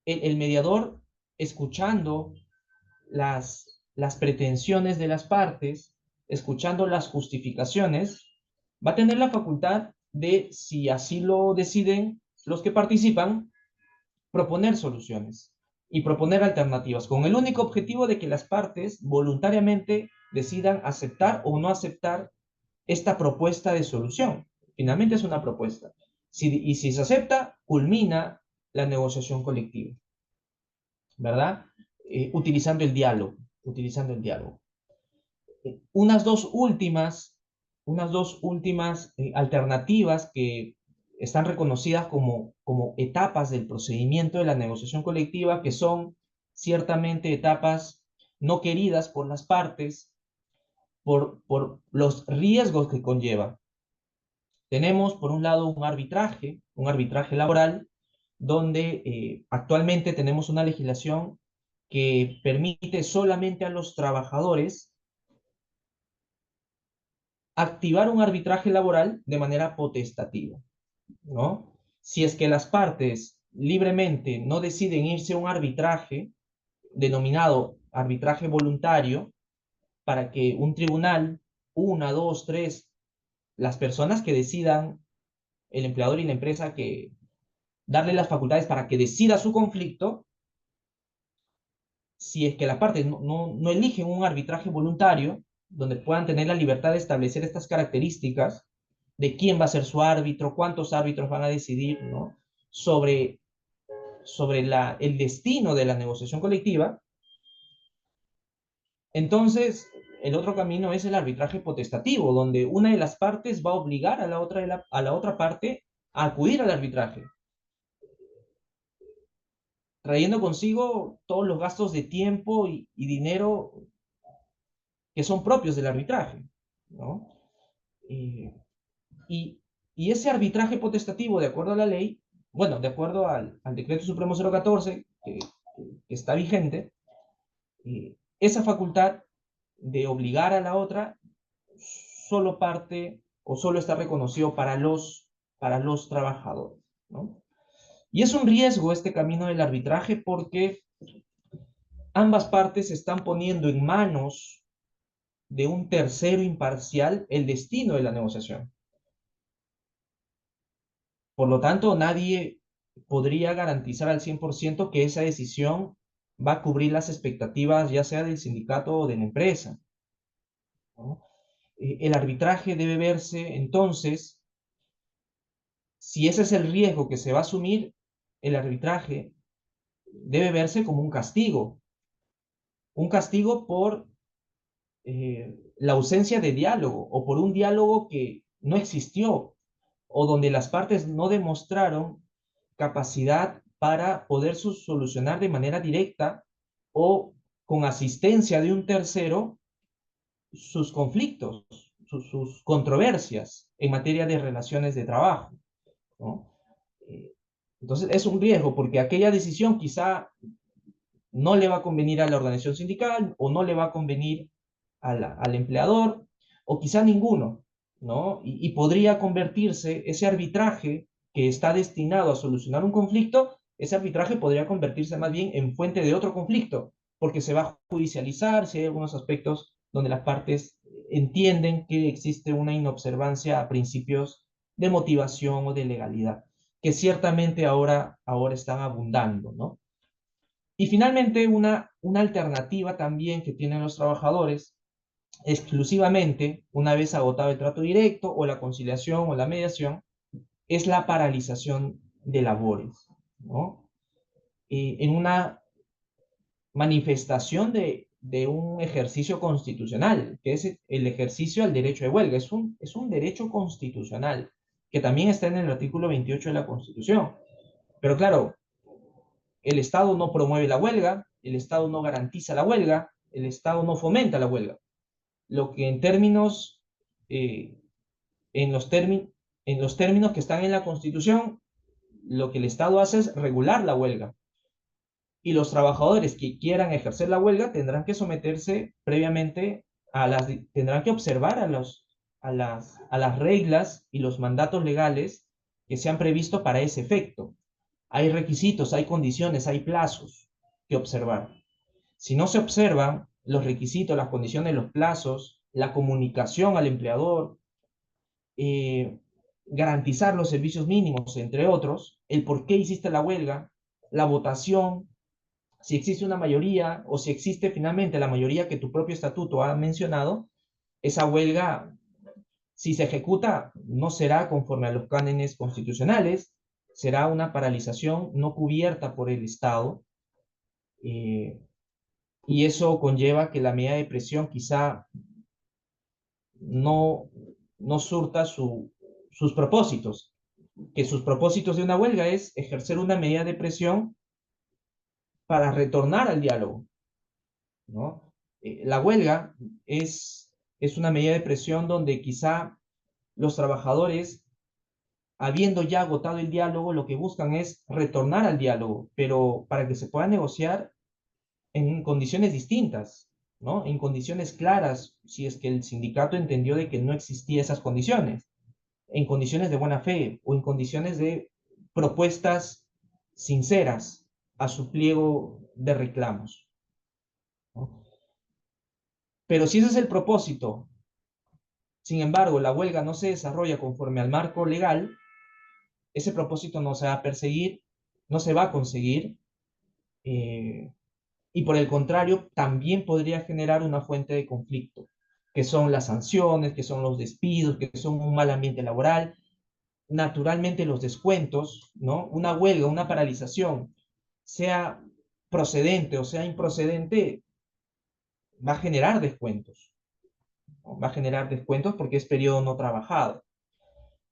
El mediador, escuchando las pretensiones de las partes, escuchando las justificaciones, va a tener la facultad de, si así lo deciden los que participan, proponer soluciones y proponer alternativas, con el único objetivo de que las partes voluntariamente decidan aceptar o no aceptar esta propuesta de solución. Finalmente es una propuesta. Y si se acepta, culmina la negociación colectiva, ¿verdad? Utilizando el diálogo, utilizando el diálogo. Unas dos últimas alternativas que están reconocidas como etapas del procedimiento de la negociación colectiva, que son ciertamente etapas no queridas por las partes por los riesgos que conlleva. Tenemos, por un lado, un arbitraje laboral, donde actualmente tenemos una legislación que permite solamente a los trabajadores activar un arbitraje laboral de manera potestativa, ¿no? Si es que las partes libremente no deciden irse a un arbitraje, denominado arbitraje voluntario, para que un tribunal, una, dos, tres, las personas que decidan, el empleador y la empresa, que darle las facultades para que decida su conflicto, si es que las partes no eligen un arbitraje voluntario, donde puedan tener la libertad de establecer estas características de quién va a ser su árbitro, cuántos árbitros van a decidir, ¿no? sobre el destino de la negociación colectiva, entonces el otro camino es el arbitraje potestativo, donde una de las partes va a obligar a la otra parte a acudir al arbitraje, trayendo consigo todos los gastos de tiempo y dinero que son propios del arbitraje, ¿no? Eh, y, y ese arbitraje potestativo, de acuerdo a la ley, bueno, de acuerdo al Decreto Supremo 014, que está vigente, esa facultad de obligar a la otra solo parte o solo está reconocido para los trabajadores, ¿no? Y es un riesgo este camino del arbitraje porque ambas partes están poniendo en manos de un tercero imparcial el destino de la negociación. Por lo tanto, nadie podría garantizar al 100% que esa decisión va a cubrir las expectativas, ya sea del sindicato o de la empresa, ¿no? El arbitraje debe verse, entonces, si ese es el riesgo que se va a asumir, el arbitraje debe verse como un castigo por la ausencia de diálogo o por un diálogo que no existió o donde las partes no demostraron capacidad para poder solucionar de manera directa o con asistencia de un tercero sus conflictos, sus controversias en materia de relaciones de trabajo, ¿no? Eh, Entonces es un riesgo porque aquella decisión quizá no le va a convenir a la organización sindical o no le va a convenir al empleador o quizá ninguno, ¿no? Y podría convertirse ese arbitraje que está destinado a solucionar un conflicto, ese arbitraje podría convertirse más bien en fuente de otro conflicto, porque se va a judicializar si hay algunos aspectos donde las partes entienden que existe una inobservancia a principios de motivación o de legalidad. que ciertamente ahora están abundando, ¿no? Y finalmente, una alternativa también que tienen los trabajadores, exclusivamente, una vez agotado el trato directo o la conciliación o la mediación, es la paralización de labores, ¿no? En una manifestación de un ejercicio constitucional, que es el ejercicio al derecho de huelga. Es un derecho constitucional, que también está en el artículo 28 de la Constitución. Pero claro, el Estado no promueve la huelga, el Estado no garantiza la huelga, el Estado no fomenta la huelga. Lo que en términos, en los términos que están en la Constitución, lo que el Estado hace es regular la huelga. Y los trabajadores que quieran ejercer la huelga tendrán que someterse previamente tendrán que observar a las reglas y los mandatos legales que se han previsto para ese efecto. Hay requisitos, hay condiciones, hay plazos que observar. Si no se observan los requisitos, las condiciones, los plazos, la comunicación al empleador, eh, garantizar los servicios mínimos, entre otros, el por qué hiciste la huelga, la votación, si existe una mayoría o si existe finalmente la mayoría que tu propio estatuto ha mencionado, esa huelga, si se ejecuta, no será conforme a los cánones constitucionales, será una paralización no cubierta por el Estado, eh, y eso conlleva que la medida de presión quizá no, no surta sus propósitos, que sus propósitos de una huelga es ejercer una medida de presión para retornar al diálogo, ¿no? La huelga es una medida de presión donde quizá los trabajadores, habiendo ya agotado el diálogo, lo que buscan es retornar al diálogo, pero para que se pueda negociar en condiciones distintas, ¿no? En condiciones claras, si es que el sindicato entendió de que no existían esas condiciones, en condiciones de buena fe o en condiciones de propuestas sinceras a su pliego de reclamos, ¿no? Pero si ese es el propósito, sin embargo, la huelga no se desarrolla conforme al marco legal, ese propósito no se va a perseguir, no se va a conseguir, eh, y por el contrario, también podría generar una fuente de conflicto, que son las sanciones, que son los despidos, que son un mal ambiente laboral, naturalmente los descuentos, ¿no? Una huelga, una paralización, sea procedente o sea improcedente, va a generar descuentos, ¿no? Va a generar descuentos porque es periodo no trabajado.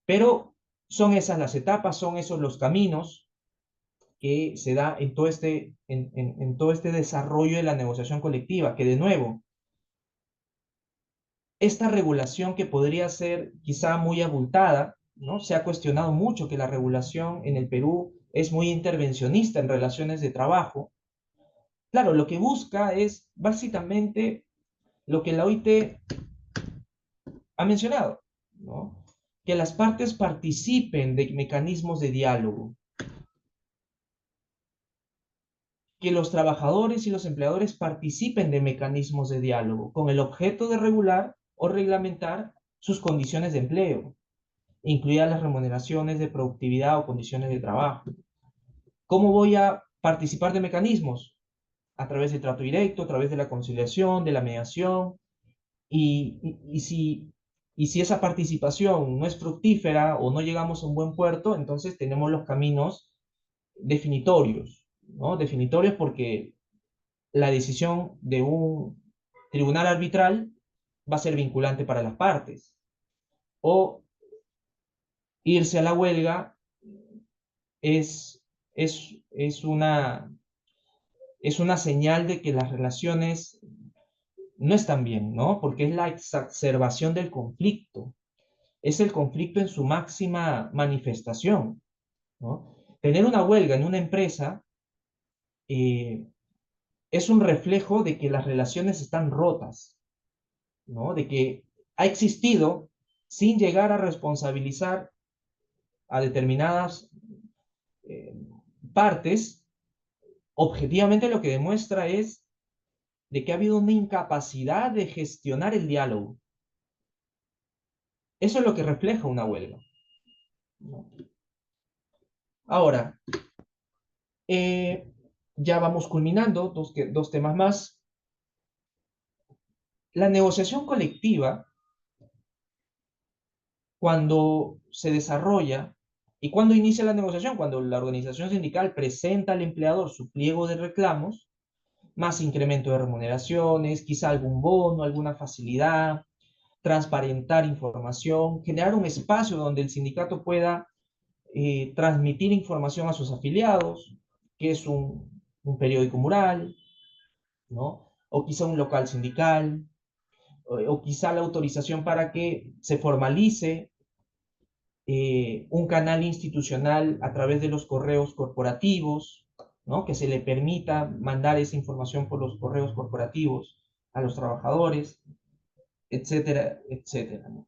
Pero son esas las etapas, son esos los caminos que se da en todo este desarrollo de la negociación colectiva, que de nuevo, esta regulación que podría ser quizá muy abultada, ¿no? Se ha cuestionado mucho que la regulación en el Perú es muy intervencionista en relaciones de trabajo. Claro, lo que busca es básicamente lo que la OIT ha mencionado, ¿no? Que las partes participen de mecanismos de diálogo, que los trabajadores y los empleadores participen de mecanismos de diálogo con el objeto de regular o reglamentar sus condiciones de empleo, incluidas las remuneraciones de productividad o condiciones de trabajo. ¿Cómo voy a participar de mecanismos? A través del trato directo, a través de la conciliación, de la mediación, y si esa participación no es fructífera o no llegamos a un buen puerto, entonces tenemos los caminos definitorios, ¿no? Definitorios porque la decisión de un tribunal arbitral va a ser vinculante para las partes. O irse a la huelga es, es una señal de que las relaciones no están bien, ¿no? Porque es la exacerbación del conflicto. Es el conflicto en su máxima manifestación, ¿no? Tener una huelga en una empresa eh, es un reflejo de que las relaciones están rotas, ¿no? De que ha existido sin llegar a responsabilizar a determinadas eh, partes, objetivamente lo que demuestra es de que ha habido una incapacidad de gestionar el diálogo. Eso es lo que refleja una huelga, ¿no? Ahora, ya vamos culminando, dos temas más. La negociación colectiva, cuando se desarrolla y cuando inicia la negociación, cuando la organización sindical presenta al empleador su pliego de reclamos, más incremento de remuneraciones, quizá algún bono, alguna facilidad, transparentar información, generar un espacio donde el sindicato pueda transmitir información a sus afiliados, que es un periódico mural, ¿no? O quizá un local sindical, o quizá la autorización para que se formalice un canal institucional a través de los correos corporativos, ¿no? Que se le permita mandar esa información por los correos corporativos a los trabajadores, etcétera, etcétera, ¿no?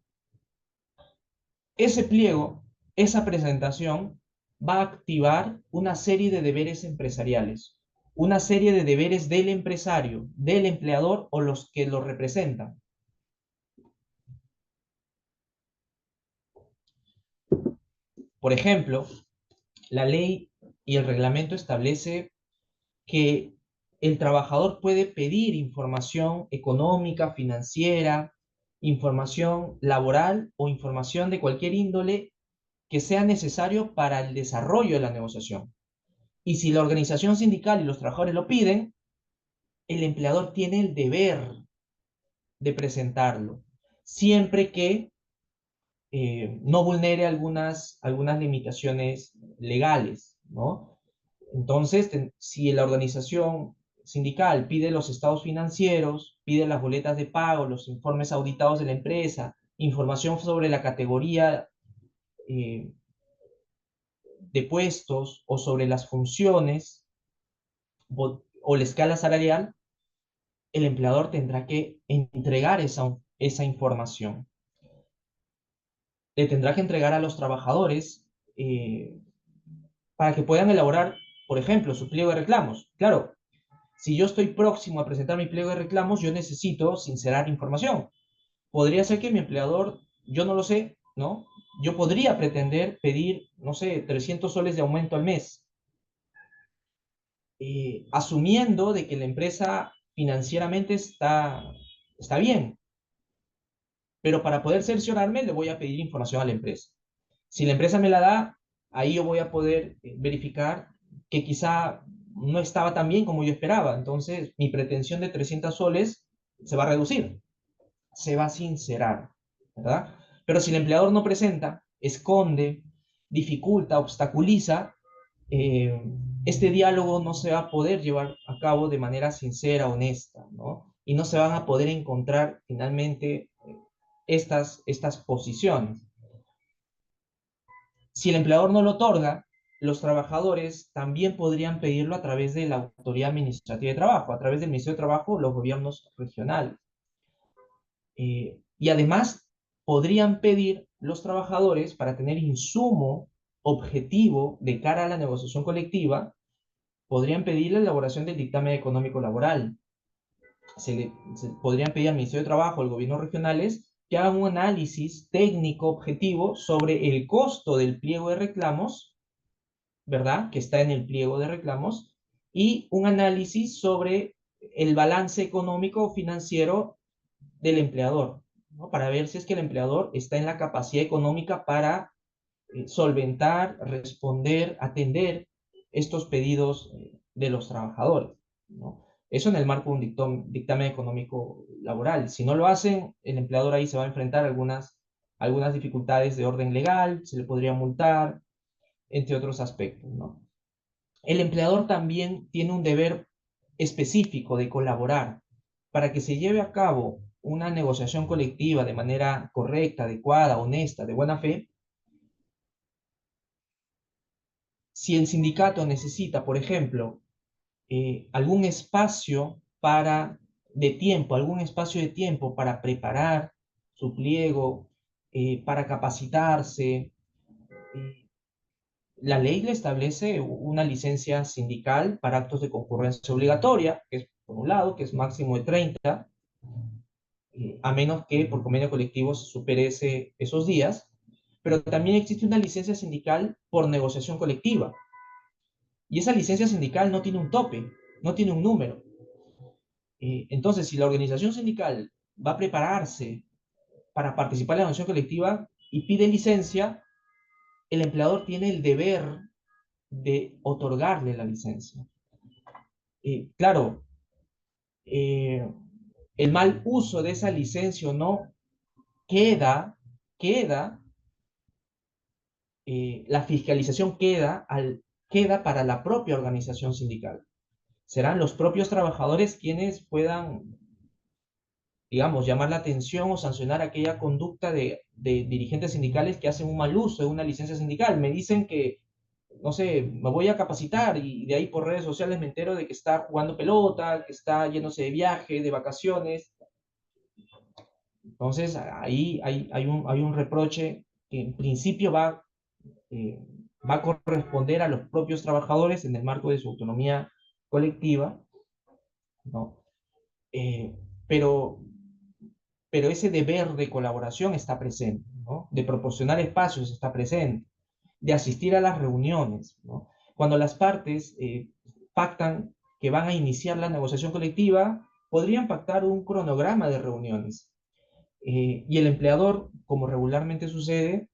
Ese pliego, esa presentación, va a activar una serie de deberes empresariales, una serie de deberes del empresario, del empleador o los que lo representan. Por ejemplo, la ley y el reglamento establece que el trabajador puede pedir información económica, financiera, información laboral o información de cualquier índole que sea necesario para el desarrollo de la negociación. Y si la organización sindical y los trabajadores lo piden, el empleador tiene el deber de presentarlo, siempre que no vulnere algunas limitaciones legales, ¿no? Entonces, si la organización sindical pide los estados financieros, pide las boletas de pago, los informes auditados de la empresa, información sobre la categoría eh, de puestos o sobre las funciones o la escala salarial, el empleador tendrá que entregar esa información. Le tendrá que entregar a los trabajadores eh, para que puedan elaborar, por ejemplo, su pliego de reclamos. Claro, si yo estoy próximo a presentar mi pliego de reclamos, yo necesito sincerar información. Podría ser que mi empleador, yo no lo sé, ¿no? Yo podría pretender pedir, no sé, 300 soles de aumento al mes, asumiendo de que la empresa financieramente está bien, pero para poder cerciorarme le voy a pedir información a la empresa. Si la empresa me la da, ahí yo voy a poder verificar que quizá no estaba tan bien como yo esperaba. Entonces, mi pretensión de 300 soles se va a reducir, se va a sincerar, ¿verdad? Pero si el empleador no presenta, esconde, dificulta, obstaculiza, eh, este diálogo no se va a poder llevar a cabo de manera sincera, honesta, ¿no? Y no se van a poder encontrar finalmente estas posiciones. Si el empleador no lo otorga, los trabajadores también podrían pedirlo a través de la Autoridad Administrativa de Trabajo, a través del Ministerio de Trabajo, los gobiernos regionales. Y además, podrían pedir los trabajadores para tener insumo objetivo de cara a la negociación colectiva, podrían pedir la elaboración del dictamen económico laboral. Se podrían pedir al Ministerio de Trabajo, al gobierno regionales, que hagan un análisis técnico objetivo sobre el costo del pliego de reclamos, ¿verdad? Que está en el pliego de reclamos, y un análisis sobre el balance económico o financiero del empleador, ¿no? Para ver si es que el empleador está en la capacidad económica para solventar, responder, atender estos pedidos de los trabajadores, ¿no? Eso en el marco de un dictamen económico laboral. Si no lo hacen, el empleador ahí se va a enfrentar a algunas dificultades de orden legal, se le podría multar, entre otros aspectos, ¿no? El empleador también tiene un deber específico de colaborar para que se lleve a cabo una negociación colectiva de manera correcta, adecuada, honesta, de buena fe. Si el sindicato necesita, por ejemplo, algún espacio algún espacio de tiempo para preparar su pliego, para capacitarse, eh, la ley le establece una licencia sindical para actos de concurrencia obligatoria, que es, por un lado, que es máximo de 30, a menos que por convenio colectivo se supere esos días. pero también existe una licencia sindical por negociación colectiva. Y esa licencia sindical no tiene un tope, no tiene un número. Entonces, si la organización sindical va a prepararse para participar en la negociación colectiva y pide licencia, el empleador tiene el deber de otorgarle la licencia. Claro, eh, el mal uso de esa licencia o no queda, la fiscalización queda para la propia organización sindical. Serán los propios trabajadores quienes puedan, digamos, llamar la atención o sancionar aquella conducta de dirigentes sindicales que hacen un mal uso de una licencia sindical. Me dicen que, no sé, me voy a capacitar y de ahí por redes sociales me entero de que está jugando pelota, que está yéndose de viaje, de vacaciones. Entonces, ahí hay un reproche que en principio eh, va a corresponder a los propios trabajadores en el marco de su autonomía colectiva, ¿no? Eh, pero, pero ese deber de colaboración está presente, ¿no? De proporcionar espacios está presente, de asistir a las reuniones, ¿no? Cuando las partes pactan que van a iniciar la negociación colectiva, podrían pactar un cronograma de reuniones. Y el empleador, como regularmente sucede,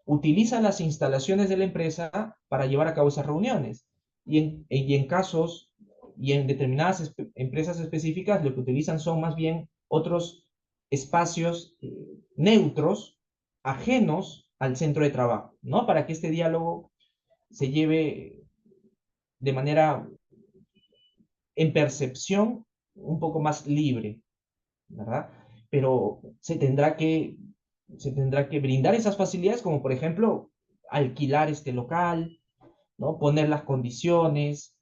utiliza las instalaciones de la empresa para llevar a cabo esas reuniones. Y en casos y en determinadas empresas específicas, lo que utilizan son más bien otros espacios neutros, ajenos al centro de trabajo, ¿no? Para que este diálogo se lleve de manera, en percepción, un poco más libre, ¿verdad? Pero se tendrá que brindar esas facilidades, como por ejemplo, alquilar este local, ¿no? Poner las condiciones,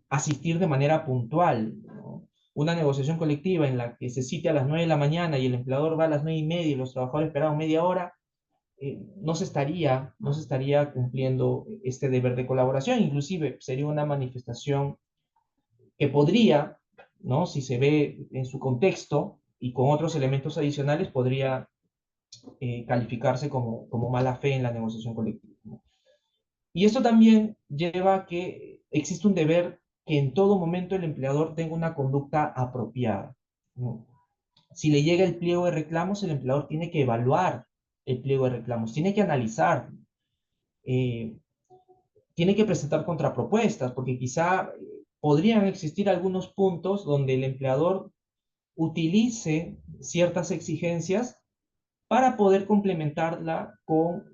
asistir de manera puntual, ¿no? Una negociación colectiva en la que se cite a las 9 de la mañana y el empleador va a las 9:30 y los trabajadores esperaron media hora, no se estaría cumpliendo este deber de colaboración. Inclusive sería una manifestación que podría, ¿no? Si se ve en su contexto y con otros elementos adicionales, podría calificarse como mala fe en la negociación colectiva, ¿no? Y esto también lleva a que existe un deber que en todo momento el empleador tenga una conducta apropiada, ¿no? Si le llega el pliego de reclamos, el empleador tiene que evaluar el pliego de reclamos, tiene que analizar, eh, tiene que presentar contrapropuestas, porque quizá podrían existir algunos puntos donde el empleador utilice ciertas exigencias para poder complementarla con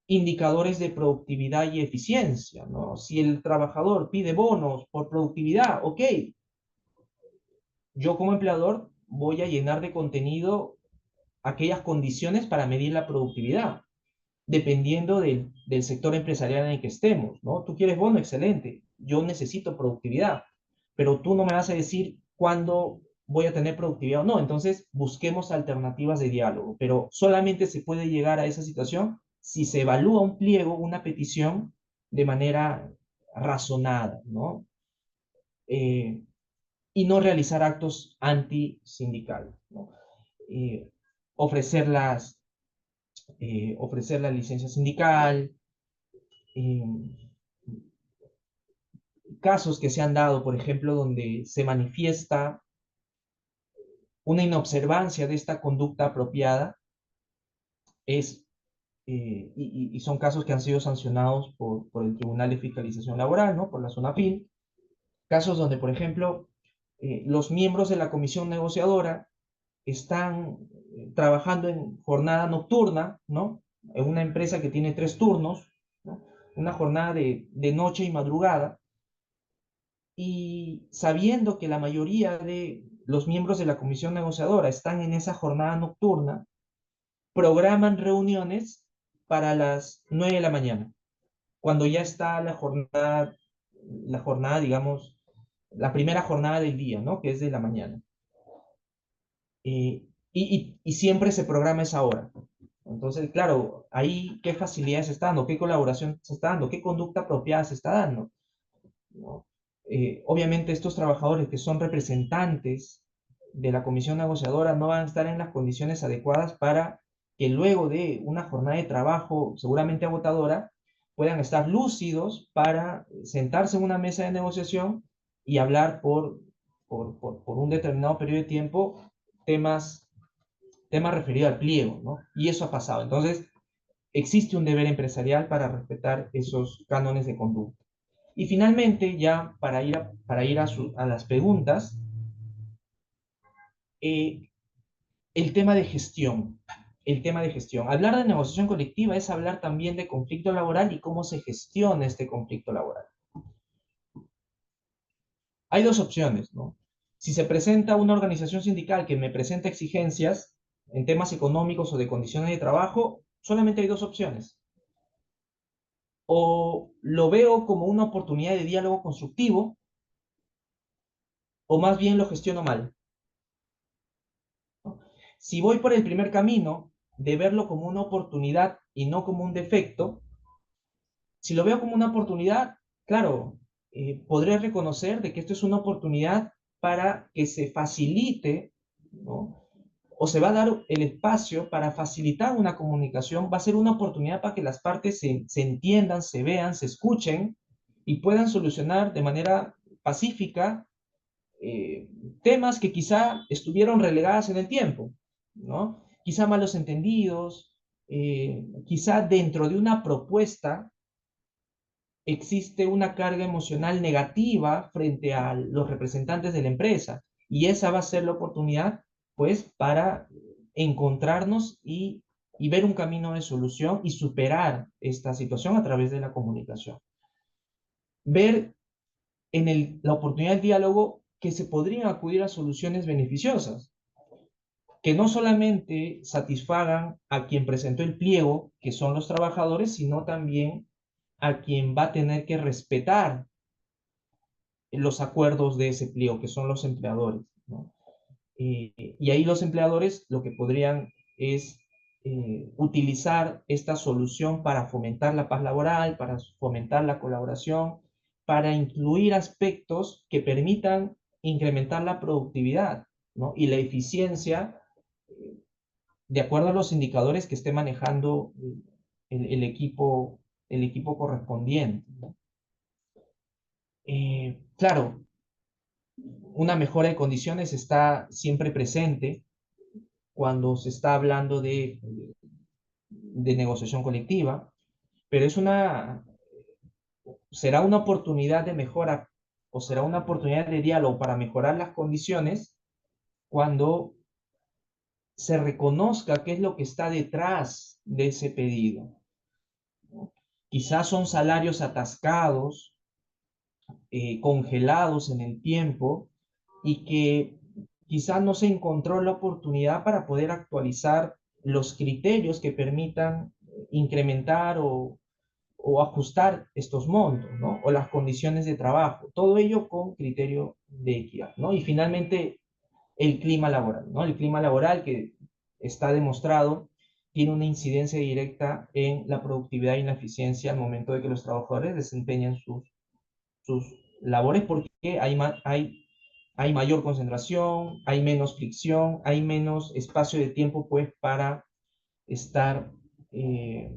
indicadores de productividad y eficiencia, ¿no? Si el trabajador pide bonos por productividad, ok, yo como empleador voy a llenar de contenido aquellas condiciones para medir la productividad, dependiendo del sector empresarial en el que estemos, ¿no? Tú quieres bono, excelente, yo necesito productividad, pero tú no me vas a decir cuándo voy a tener productividad o no. Entonces, busquemos alternativas de diálogo, pero solamente se puede llegar a esa situación si se evalúa un pliego, una petición, de manera razonada, ¿no? Eh, y no realizar actos antisindicales, ¿no? Eh, ofrecer ofrecer la licencia sindical, eh, casos que se han dado, por ejemplo, donde se manifiesta una inobservancia de esta conducta apropiada, es, y son casos que han sido sancionados por el Tribunal de Fiscalización Laboral, ¿no? Por la SUNAPIL, casos donde, por ejemplo, los miembros de la comisión negociadora están trabajando en jornada nocturna, ¿no? En una empresa que tiene 3 turnos, ¿no? Una jornada de noche y madrugada, y sabiendo que la mayoría de los miembros de la comisión negociadora están en esa jornada nocturna, programan reuniones para las 9 de la mañana, cuando ya está la jornada, digamos, la primera jornada del día, ¿no? Que es de la mañana. Y siempre se programa esa hora. Entonces, claro, ahí qué facilidades se está dando, qué colaboración se está dando, qué conducta apropiada se está dando, ¿no? Obviamente estos trabajadores que son representantes de la comisión negociadora no van a estar en las condiciones adecuadas para que luego de una jornada de trabajo seguramente agotadora, puedan estar lúcidos para sentarse en una mesa de negociación y hablar por un determinado periodo de tiempo temas, temas referidos al pliego, ¿no? Y eso ha pasado. Entonces, existe un deber empresarial para respetar esos cánones de conducta. Y finalmente, ya para ir a las preguntas, eh, el tema de gestión. El tema de gestión. Hablar de negociación colectiva es hablar también de conflicto laboral y cómo se gestiona este conflicto laboral. Hay dos opciones, ¿no? Si se presenta una organización sindical que me presenta exigencias en temas económicos o de condiciones de trabajo, solamente hay dos opciones. O lo veo como una oportunidad de diálogo constructivo, o más bien lo gestiono mal, ¿no? Si voy por el primer camino de verlo como una oportunidad y no como un defecto, si lo veo como una oportunidad, claro, podré reconocer de que esto es una oportunidad para que se facilite, ¿no? O se va a dar el espacio para facilitar una comunicación, va a ser una oportunidad para que las partes se entiendan, se vean, se escuchen y puedan solucionar de manera pacífica eh, temas que quizá estuvieron relegadas en el tiempo, ¿no? Quizá malos entendidos, quizá dentro de una propuesta existe una carga emocional negativa frente a los representantes de la empresa y esa va a ser la oportunidad, pues, para encontrarnos y ver un camino de solución y superar esta situación a través de la comunicación. Ver en la oportunidad del diálogo que se podrían acudir a soluciones beneficiosas, que no solamente satisfagan a quien presentó el pliego, que son los trabajadores, sino también a quien va a tener que respetar los acuerdos de ese pliego, que son los empleadores, ¿no? Y ahí los empleadores lo que podrían es utilizar esta solución para fomentar la paz laboral, para fomentar la colaboración, para incluir aspectos que permitan incrementar la productividad, ¿no? Y la eficiencia de acuerdo a los indicadores que esté manejando el equipo correspondiente, ¿no? Claro, una mejora de condiciones está siempre presente cuando se está hablando de negociación colectiva, pero será una oportunidad de mejora o será una oportunidad de diálogo para mejorar las condiciones cuando se reconozca qué es lo que está detrás de ese pedido, ¿no? Quizás son salarios atascados, congelados en el tiempo y que quizás no se encontró la oportunidad para poder actualizar los criterios que permitan incrementar o ajustar estos montos, ¿no? O las condiciones de trabajo, todo ello con criterio de equidad, ¿no? Y finalmente el clima laboral, ¿no? El clima laboral que está demostrado tiene una incidencia directa en la productividad y la eficiencia al momento de que los trabajadores desempeñan sus labores porque hay mayor concentración, hay menos fricción, hay menos espacio de tiempo pues para estar, eh,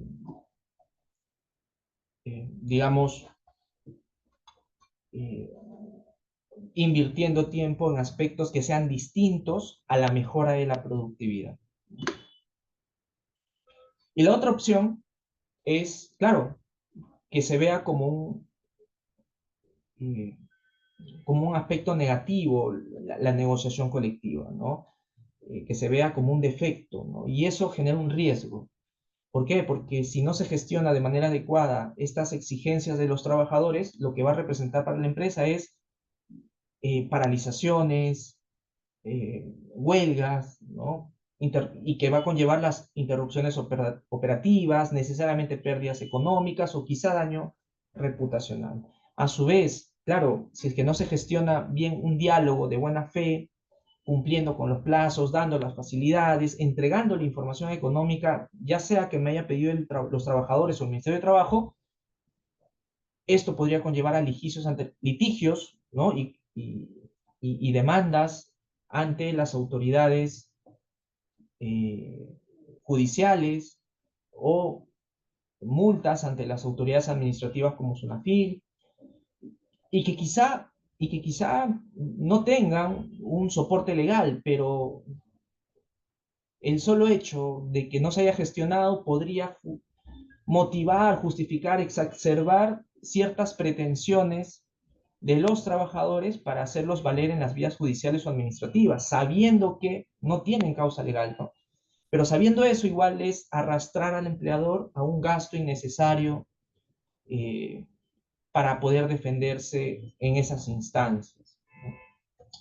digamos, eh, invirtiendo tiempo en aspectos que sean distintos a la mejora de la productividad. Y la otra opción es, claro, que se vea eh, como un aspecto negativo la negociación colectiva, ¿no? Que se vea como un defecto, ¿no? Y eso genera un riesgo. ¿Por qué? Porque si no se gestiona de manera adecuada estas exigencias de los trabajadores, lo que va a representar para la empresa es paralizaciones, huelgas, ¿no? Y que va a conllevar las interrupciones operativas, necesariamente pérdidas económicas o quizá daño reputacional. A su vez, claro, si es que no se gestiona bien un diálogo de buena fe, cumpliendo con los plazos, dando las facilidades, entregando la información económica, ya sea que me haya pedido los trabajadores o el Ministerio de Trabajo, esto podría conllevar a litigios, ¿no? Demandas ante las autoridades judiciales o multas ante las autoridades administrativas como SUNAFIL, y que quizá no tengan un soporte legal, pero el solo hecho de que no se haya gestionado podría motivar, justificar, exacerbar ciertas pretensiones de los trabajadores para hacerlos valer en las vías judiciales o administrativas, sabiendo que no tienen causa legal, ¿no? Pero sabiendo eso, igual es arrastrar al empleador a un gasto innecesario eh, para poder defenderse en esas instancias, ¿no?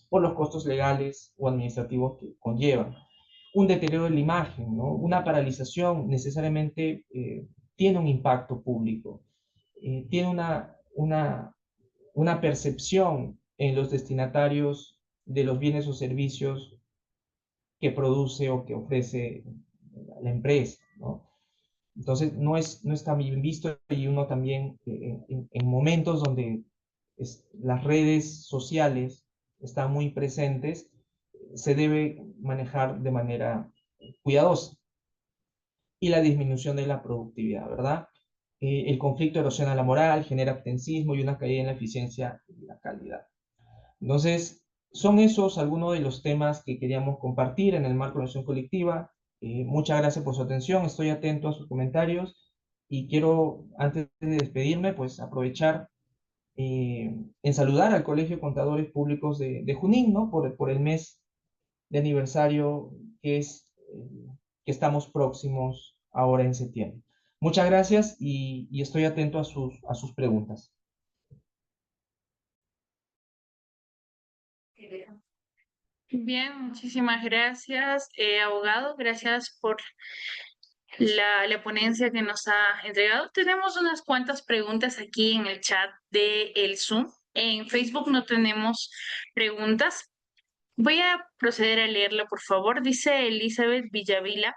Por los costos legales o administrativos que conllevan. Un deterioro de la imagen, ¿no? Una paralización necesariamente tiene un impacto público, tiene una percepción en los destinatarios de los bienes o servicios que produce o que ofrece la empresa, ¿no? Entonces, no está bien visto, y uno también, en momentos donde las redes sociales están muy presentes, se debe manejar de manera cuidadosa. Y la disminución de la productividad, ¿verdad? El conflicto erosiona la moral, genera abstencismo y una caída en la eficiencia y la calidad. Entonces, son esos algunos de los temas que queríamos compartir en el marco de la acción colectiva. Muchas gracias por su atención, estoy atento a sus comentarios y quiero, antes de despedirme, pues aprovechar en saludar al Colegio de Contadores Públicos de Junín, ¿no? Por el mes de aniversario que estamos próximos ahora en septiembre. Muchas gracias y estoy atento a sus preguntas. Bien, muchísimas gracias, abogado. Gracias por la ponencia que nos ha entregado. Tenemos unas cuantas preguntas aquí en el chat de el Zoom. En Facebook no tenemos preguntas. Voy a proceder a leerla, por favor. Dice Elizabeth Villavila,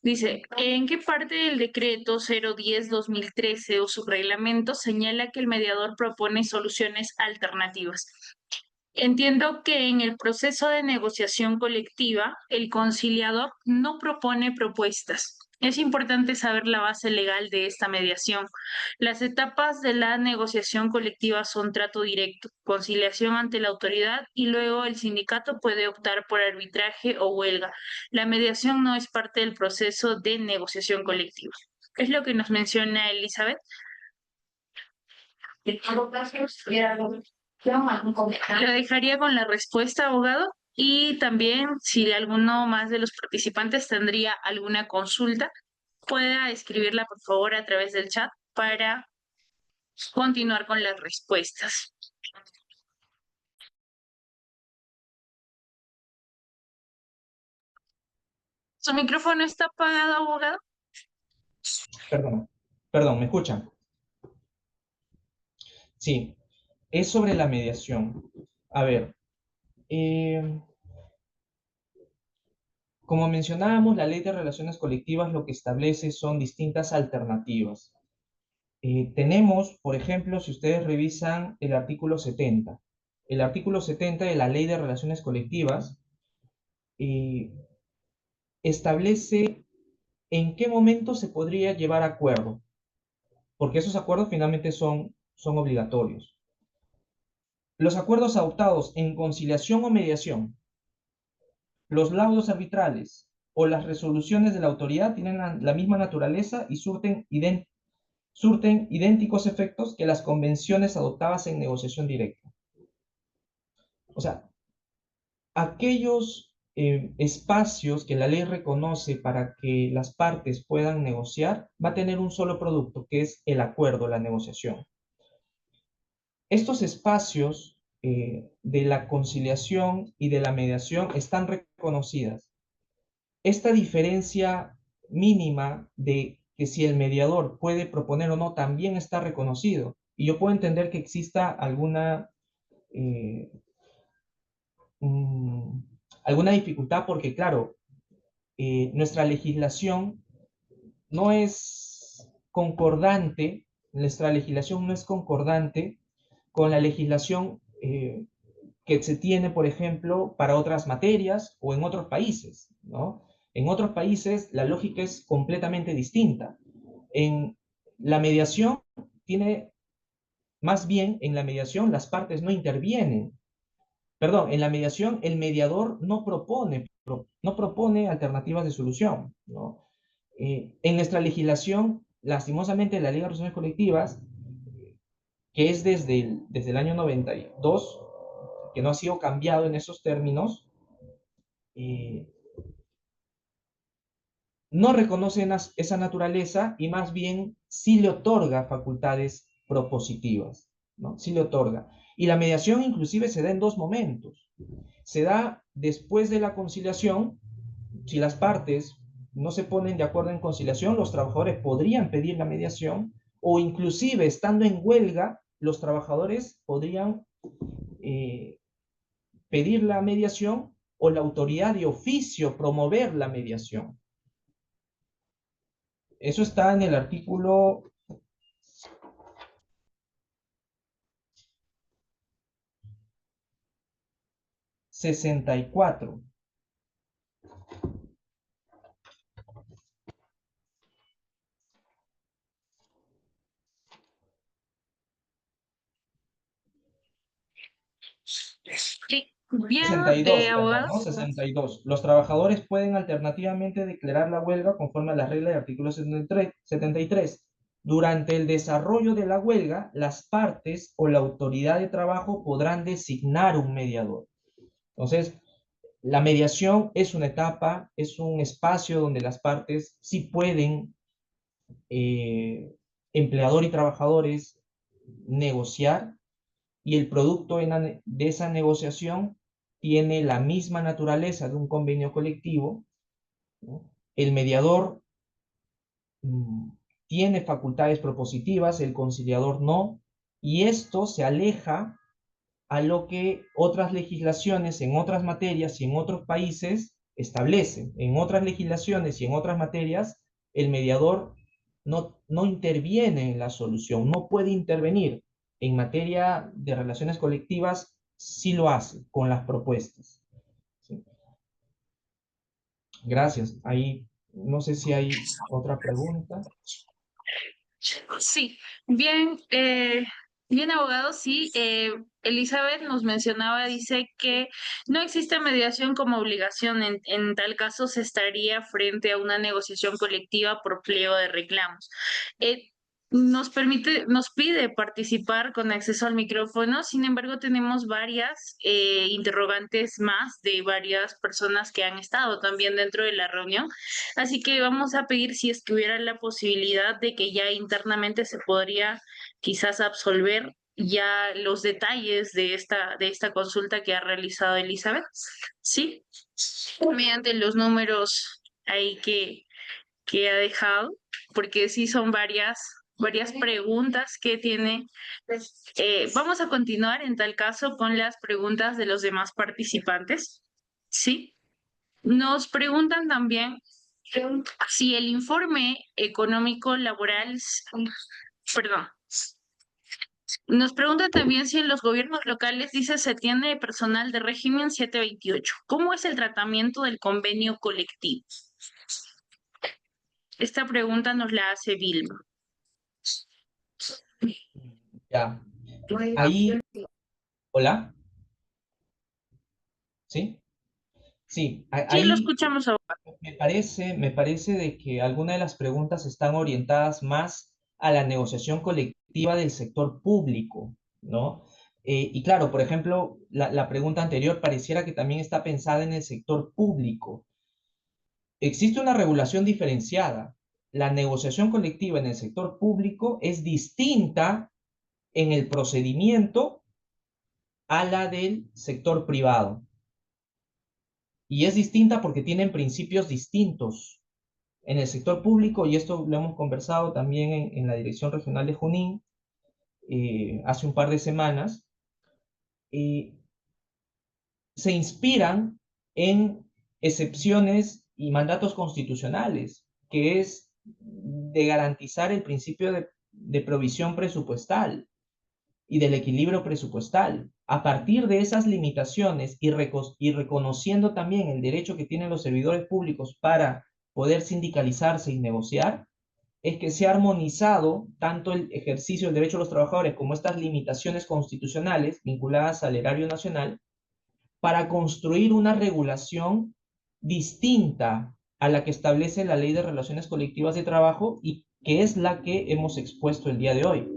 dice, ¿en qué parte del decreto 010-2013 o su reglamento señala que el mediador propone soluciones alternativas? Entiendo que en el proceso de negociación colectiva, el conciliador no propone propuestas. Es importante saber la base legal de esta mediación. Las etapas de la negociación colectiva son trato directo, conciliación ante la autoridad y luego el sindicato puede optar por arbitraje o huelga. La mediación no es parte del proceso de negociación colectiva. Es lo que nos menciona Elizabeth. Lo dejaría con la respuesta, abogado. Y también, si alguno más de los participantes tendría alguna consulta, pueda escribirla, por favor, a través del chat para continuar con las respuestas. ¿Su micrófono está apagado, abogado? Perdón, ¿me escuchan? Sí, es sobre la mediación. A ver, como mencionábamos, la Ley de Relaciones Colectivas lo que establece son distintas alternativas. Tenemos, por ejemplo, si ustedes revisan el artículo 70 de la Ley de Relaciones Colectivas establece en qué momento se podría llevar a acuerdo, porque esos acuerdos finalmente son obligatorios. Los acuerdos adoptados en conciliación o mediación, los laudos arbitrales o las resoluciones de la autoridad tienen la misma naturaleza y surten idénticos efectos que las convenciones adoptadas en negociación directa. O sea, aquellos espacios que la ley reconoce para que las partes puedan negociar, va a tener un solo producto, que es el acuerdo, la negociación. Estos espacios de la conciliación y de la mediación están reconocidas. Esta diferencia mínima de que si el mediador puede proponer o no, también está reconocido. Y yo puedo entender que exista alguna dificultad porque, claro, nuestra legislación no es concordante, con la legislación que se tiene, por ejemplo, para otras materias o en otros países, ¿no? En otros países la lógica es completamente distinta. En la mediación más bien en la mediación las partes no intervienen. Perdón, en la mediación el mediador no propone alternativas de solución, ¿no? En nuestra legislación, lastimosamente, la Ley de Resoluciones Colectivas, que es desde el año 92, que no ha sido cambiado en esos términos, no reconoce esa naturaleza y más bien sí le otorga facultades propositivas, ¿no? Sí le otorga. Y la mediación inclusive se da en dos momentos. Se da después de la conciliación. Si las partes no se ponen de acuerdo en conciliación, los trabajadores podrían pedir la mediación, o inclusive estando en huelga, los trabajadores podrían pedir la mediación, o la autoridad de oficio promover la mediación. Eso está en el artículo 64. Sí, bien, 62, perdón, ¿no? abogados. 62. Los trabajadores pueden alternativamente declarar la huelga conforme a las reglas del artículo 73. Durante el desarrollo de la huelga, las partes o la autoridad de trabajo podrán designar un mediador. Entonces, la mediación es una etapa, es un espacio donde las partes sí pueden, empleador y trabajadores, negociar, y el producto de esa negociación tiene la misma naturaleza de un convenio colectivo, ¿no? El mediador tiene facultades propositivas, el conciliador no, y esto se aleja a lo que otras legislaciones en otras materias y en otros países establecen. En otras legislaciones y en otras materias, el mediador no interviene en la solución, no puede intervenir. En materia de relaciones colectivas, sí lo hace con las propuestas. ¿Sí? Gracias. Ahí, no sé si hay otra pregunta. Sí, bien, bien, abogado, sí. Elizabeth nos mencionaba, dice que no existe mediación como obligación. En tal caso, se estaría frente a una negociación colectiva por pliego de reclamos. Nos pide participar con acceso al micrófono. Sin embargo, tenemos varias interrogantes más de varias personas que han estado también dentro de la reunión. Así que vamos a pedir si es que hubiera la posibilidad de que ya internamente se podría quizás absolver ya los detalles de esta consulta que ha realizado Elizabeth. ¿Sí? Mediante los números ahí que ha dejado, porque sí son varias preguntas que tiene. Vamos a continuar en tal caso con las preguntas de los demás participantes. ¿Sí? Nos preguntan también si el informe económico laboral, perdón, nos preguntan también si en los gobiernos locales dice se tiene personal de régimen 728. ¿Cómo es el tratamiento del convenio colectivo? Esta pregunta nos la hace Vilma. Ya. Ahí, hola. ¿Sí? Sí, Sí, lo ahí escuchamos ahora. me parece de que algunas de las preguntas están orientadas más a la negociación colectiva del sector público, ¿no? Y claro, por ejemplo, la pregunta anterior pareciera que también está pensada en el sector público. Existe una regulación diferenciada. La negociación colectiva en el sector público es distinta en el procedimiento a la del sector privado. Y es distinta porque tienen principios distintos. En el sector público, y esto lo hemos conversado también en la Dirección Regional de Junín hace un par de semanas, se inspiran en excepciones y mandatos constitucionales, que es de garantizar el principio de provisión presupuestal. y del equilibrio presupuestal. A partir de esas limitaciones y reconociendo también el derecho que tienen los servidores públicos para poder sindicalizarse y negociar, es que se ha armonizado tanto el ejercicio del derecho de los trabajadores como estas limitaciones constitucionales vinculadas al erario nacional para construir una regulación distinta a la que establece la Ley de Relaciones Colectivas de Trabajo y que es la que hemos expuesto el día de hoy.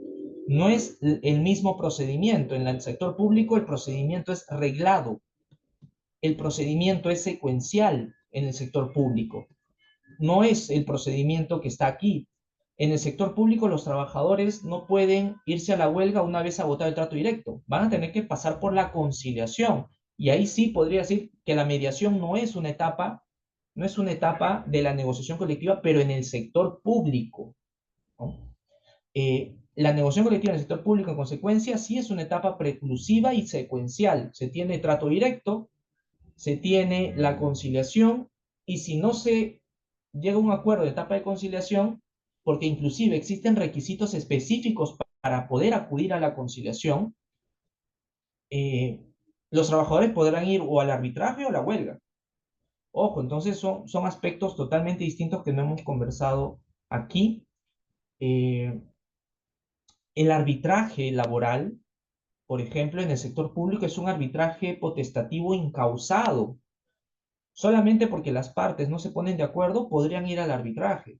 No es el mismo procedimiento. En el sector público el procedimiento es reglado, el procedimiento es secuencial en el sector público. No es el procedimiento que está aquí. En el sector público los trabajadores no pueden irse a la huelga una vez agotado el trato directo. Van a tener que pasar por la conciliación. Y ahí sí podría decir que la mediación no es una etapa de la negociación colectiva, pero en el sector público, ¿no? La negociación colectiva en el sector público, en consecuencia, sí es una etapa preclusiva y secuencial. Se tiene trato directo, se tiene la conciliación, y si no se llega a un acuerdo de etapa de conciliación, porque inclusive existen requisitos específicos para poder acudir a la conciliación, los trabajadores podrán ir o al arbitraje o a la huelga. Ojo, entonces son aspectos totalmente distintos que no hemos conversado aquí. El arbitraje laboral, por ejemplo, en el sector público es un arbitraje potestativo incausado. Solamente porque las partes no se ponen de acuerdo podrían ir al arbitraje.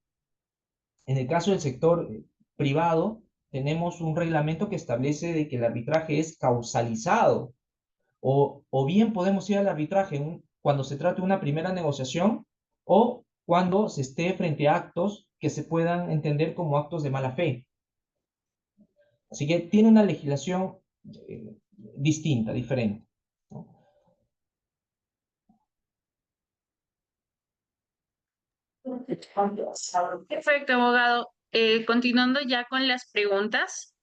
En el caso del sector privado, tenemos un reglamento que establece de que el arbitraje es causalizado. O bien podemos ir al arbitraje cuando se trate de una primera negociación o cuando se esté frente a actos que se puedan entender como actos de mala fe. Así que tiene una legislación distinta, diferente, ¿no? Perfecto, abogado. Continuando ya con las preguntas,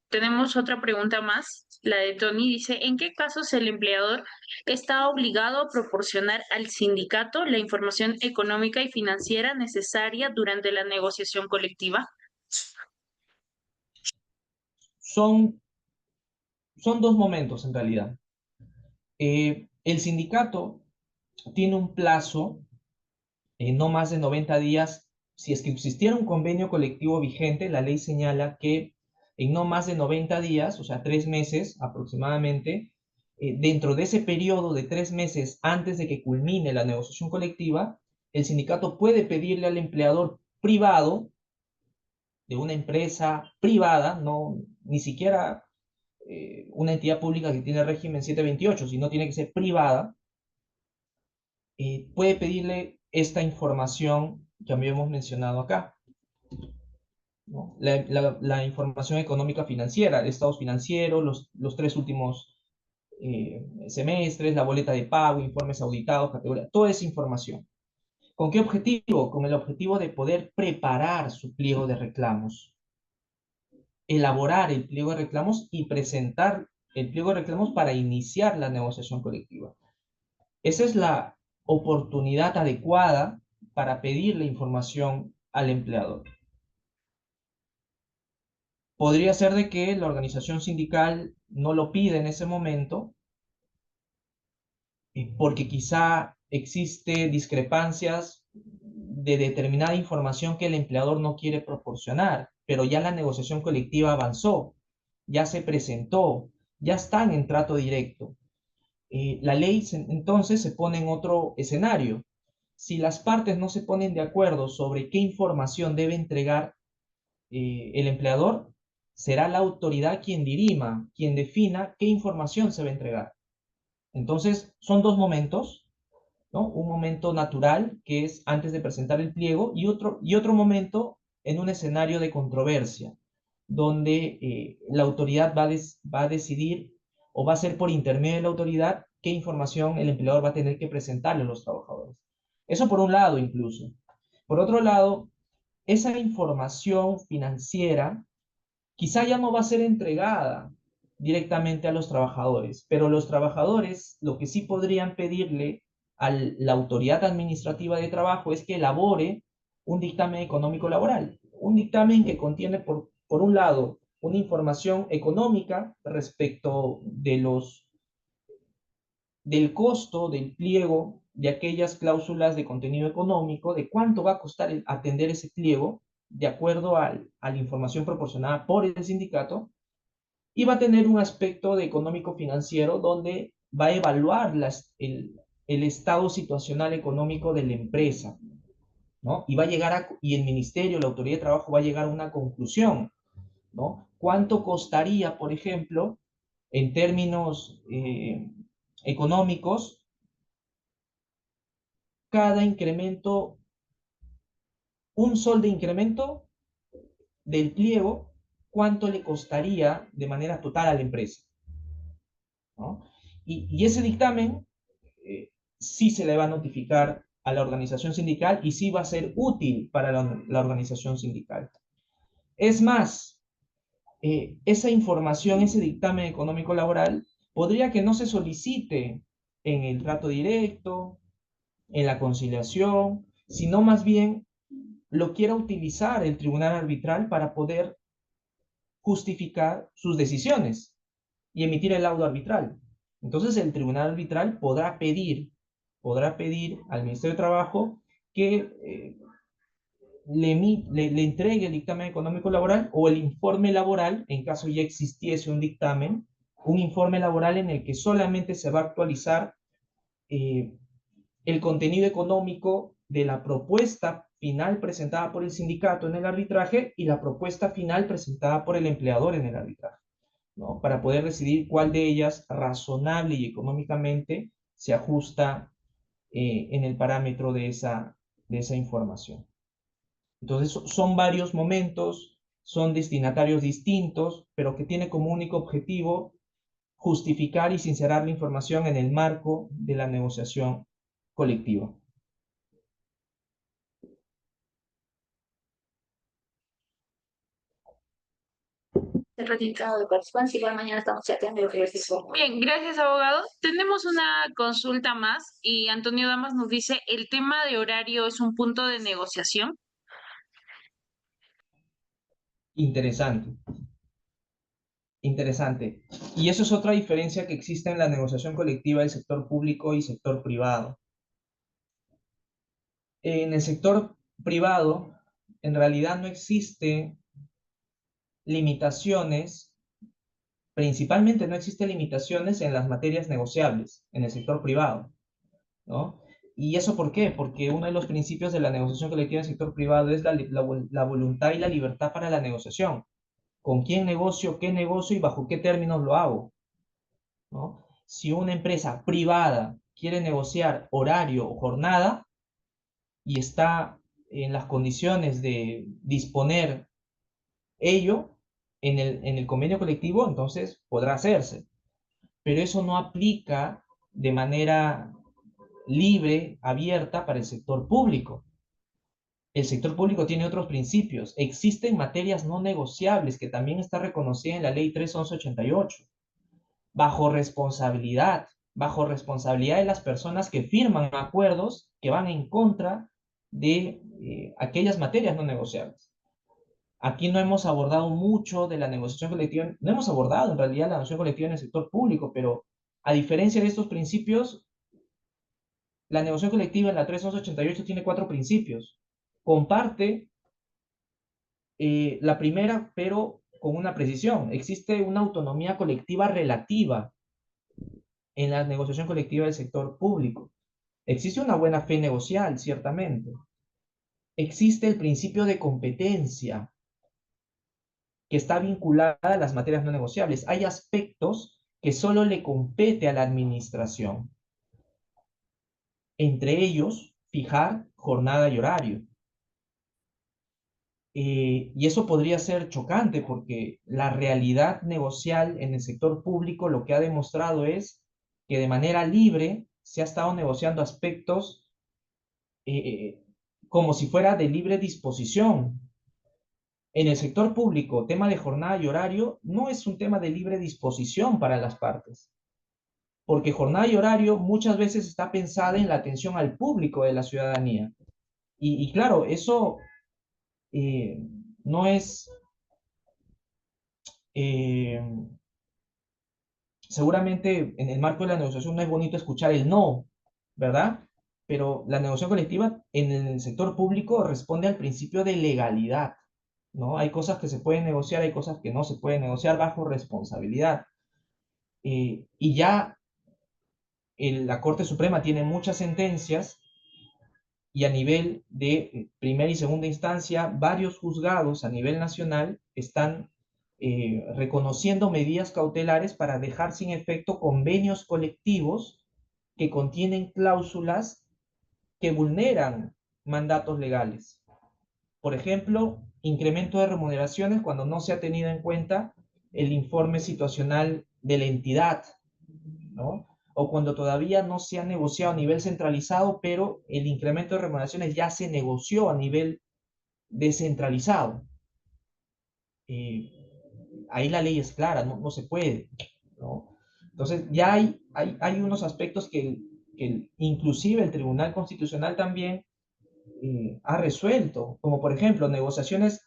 tenemos otra pregunta más. La de Tony dice, ¿en qué casos el empleador está obligado a proporcionar al sindicato la información económica y financiera necesaria durante la negociación colectiva? Son dos momentos en realidad. El sindicato tiene un plazo, no más de 90 días. Si es que existiera un convenio colectivo vigente, la ley señala que en no más de 90 días, o sea, 3 meses aproximadamente, dentro de ese periodo de 3 meses antes de que culmine la negociación colectiva, el sindicato puede pedirle al empleador privado de una empresa privada, no ni siquiera una entidad pública que tiene régimen 728, sino tiene que ser privada, puede pedirle esta información que habíamos mencionado acá, ¿no? La información económica financiera, el estado financiero, los 3 últimos semestres, la boleta de pago, informes auditados, categoría, toda esa información. ¿Con qué objetivo? Con el objetivo de poder preparar su pliego de reclamos, elaborar el pliego de reclamos y presentar el pliego de reclamos para iniciar la negociación colectiva. Esa es la oportunidad adecuada para pedirle información al empleador. Podría ser de que la organización sindical no lo pide en ese momento, porque quizá existe discrepancias de determinada información que el empleador no quiere proporcionar, pero ya la negociación colectiva avanzó, ya se presentó, ya están en trato directo. La ley entonces se pone en otro escenario. Si las partes no se ponen de acuerdo sobre qué información debe entregar el empleador, será la autoridad quien dirima, quien defina qué información se va a entregar. Entonces, son dos momentos, ¿no? Un momento natural, que es antes de presentar el pliego, y otro momento en un escenario de controversia, donde la autoridad va a decidir o va a ser por intermedio de la autoridad qué información el empleador va a tener que presentarle a los trabajadores. Eso por un lado incluso. Por otro lado, esa información financiera quizá ya no va a ser entregada directamente a los trabajadores, pero los trabajadores lo que sí podrían pedirle a la autoridad administrativa de trabajo es que elabore un dictamen económico laboral, un dictamen que contiene por un lado una información económica respecto del costo del pliego de aquellas cláusulas de contenido económico, de cuánto va a costar atender ese pliego, de acuerdo a la información proporcionada por el sindicato, y va a tener un aspecto de económico financiero donde va a evaluar el estado situacional económico de la empresa, ¿no? Y va a llegar y el ministerio, la autoridad de trabajo va a llegar a una conclusión, ¿no? ¿Cuánto costaría, por ejemplo, en términos económicos, cada incremento, un sol de incremento del pliego, cuánto le costaría de manera total a la empresa, ¿no? Y ese dictamen sí se le va a notificar a la organización sindical y sí va a ser útil para la organización sindical. Es más, esa información, ese dictamen económico laboral, podría que no se solicite en el trato directo, en la conciliación, sino más bien lo quiera utilizar el tribunal arbitral para poder justificar sus decisiones y emitir el laudo arbitral. Entonces el tribunal arbitral podrá pedir al Ministerio de Trabajo que le entregue el dictamen económico laboral o el informe laboral, en caso ya existiese un dictamen, un informe laboral en el que solamente se va a actualizar el contenido económico de la propuesta final presentada por el sindicato en el arbitraje y la propuesta final presentada por el empleador en el arbitraje, ¿no? Para poder decidir cuál de ellas razonable y económicamente se ajusta en el parámetro de esa información. Entonces son varios momentos, son destinatarios distintos, pero que tiene como único objetivo justificar y sincerar la información en el marco de la negociación colectiva. El registrado de participancia, igual mañana estamos chateando y ejercicio. Bien, gracias, abogado. Tenemos una consulta más y Antonio Damas nos dice, ¿el tema de horario es un punto de negociación? Interesante, interesante. Y eso es otra diferencia que existe en la negociación colectiva del sector público y sector privado. En el sector privado, en realidad no existe limitaciones, principalmente no existe limitaciones en las materias negociables en el sector privado, ¿no? ¿Y eso por qué? Porque uno de los principios de la negociación colectiva en el sector privado es la voluntad y la libertad para la negociación. ¿Con quién negocio, qué negocio y bajo qué términos lo hago? ¿No? Si una empresa privada quiere negociar horario o jornada y está en las condiciones de disponer ello en el convenio colectivo, entonces podrá hacerse. Pero eso no aplica de manera libre, abierta para el sector público. El sector público tiene otros principios. Existen materias no negociables que también está reconocida en la ley 3.11.88. Bajo responsabilidad de las personas que firman acuerdos que van en contra de aquellas materias no negociables. Aquí no hemos abordado mucho de la negociación colectiva, no hemos abordado en realidad la negociación colectiva en el sector público, pero a diferencia de estos principios, la negociación colectiva en la 3.11.88 tiene 4 principios. Comparte la primera, pero con una precisión. Existe una autonomía colectiva relativa en la negociación colectiva del sector público. Existe una buena fe negocial, ciertamente. Existe el principio de competencia, que está vinculada a las materias no negociables. Hay aspectos que solo le compete a la administración. Entre ellos, fijar jornada y horario. Y eso podría ser chocante porque la realidad negocial en el sector público lo que ha demostrado es que de manera libre se ha estado negociando aspectos como si fuera de libre disposición. En el sector público, tema de jornada y horario no es un tema de libre disposición para las partes, porque jornada y horario muchas veces está pensada en la atención al público de la ciudadanía. Y claro, eso no es Seguramente en el marco de la negociación no es bonito escuchar el no, ¿verdad? Pero la negociación colectiva en el sector público responde al principio de legalidad, ¿no? Hay cosas que se pueden negociar, hay cosas que no se pueden negociar bajo responsabilidad. Y ya la Corte Suprema tiene muchas sentencias y a nivel de primera y segunda instancia, varios juzgados a nivel nacional están reconociendo medidas cautelares para dejar sin efecto convenios colectivos que contienen cláusulas que vulneran mandatos legales. Por ejemplo, incremento de remuneraciones cuando no se ha tenido en cuenta el informe situacional de la entidad, ¿no? O cuando todavía no se ha negociado a nivel centralizado, pero el incremento de remuneraciones ya se negoció a nivel descentralizado. Ahí la ley es clara, no se puede, ¿no? Entonces ya hay unos aspectos que inclusive el Tribunal Constitucional también ha resuelto, como por ejemplo negociaciones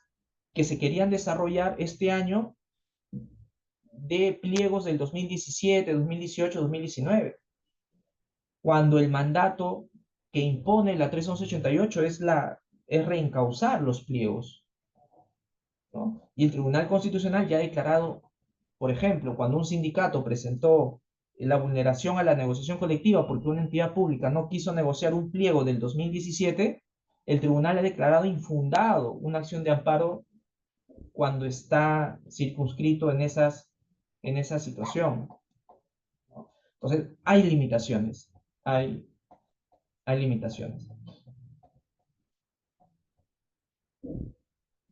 que se querían desarrollar este año de pliegos del 2017, 2018, 2019, cuando el mandato que impone la 31188 es reencauzar los pliegos, ¿no? Y el Tribunal Constitucional ya ha declarado, por ejemplo, cuando un sindicato presentó la vulneración a la negociación colectiva porque una entidad pública no quiso negociar un pliego del 2017, el tribunal ha declarado infundado una acción de amparo cuando está circunscrito en esa situación, ¿no? Entonces, hay limitaciones, hay limitaciones.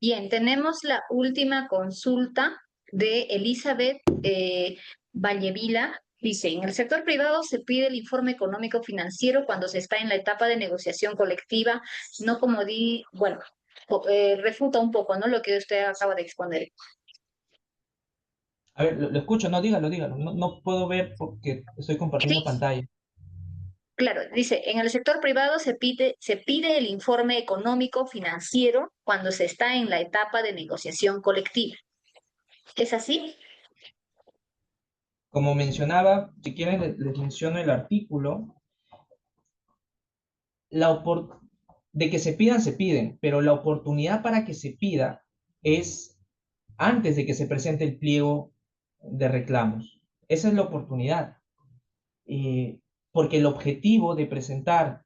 Bien, tenemos la última consulta de Elizabeth Vallevila. Dice, en el sector privado se pide el informe económico financiero cuando se está en la etapa de negociación colectiva, no como bueno, refuta un poco, ¿no? Lo que usted acaba de exponer. A ver, lo escucho, no, dígalo, dígalo. No puedo ver porque estoy compartiendo Sí, pantalla. claro, dice, en el sector privado se pide el informe económico financiero cuando se está en la etapa de negociación colectiva. ¿Es así? Como mencionaba, si quieren les menciono el artículo. De que se piden, pero la oportunidad para que se pida es antes de que se presente el pliego de reclamos. Esa es la oportunidad. Porque el objetivo de presentar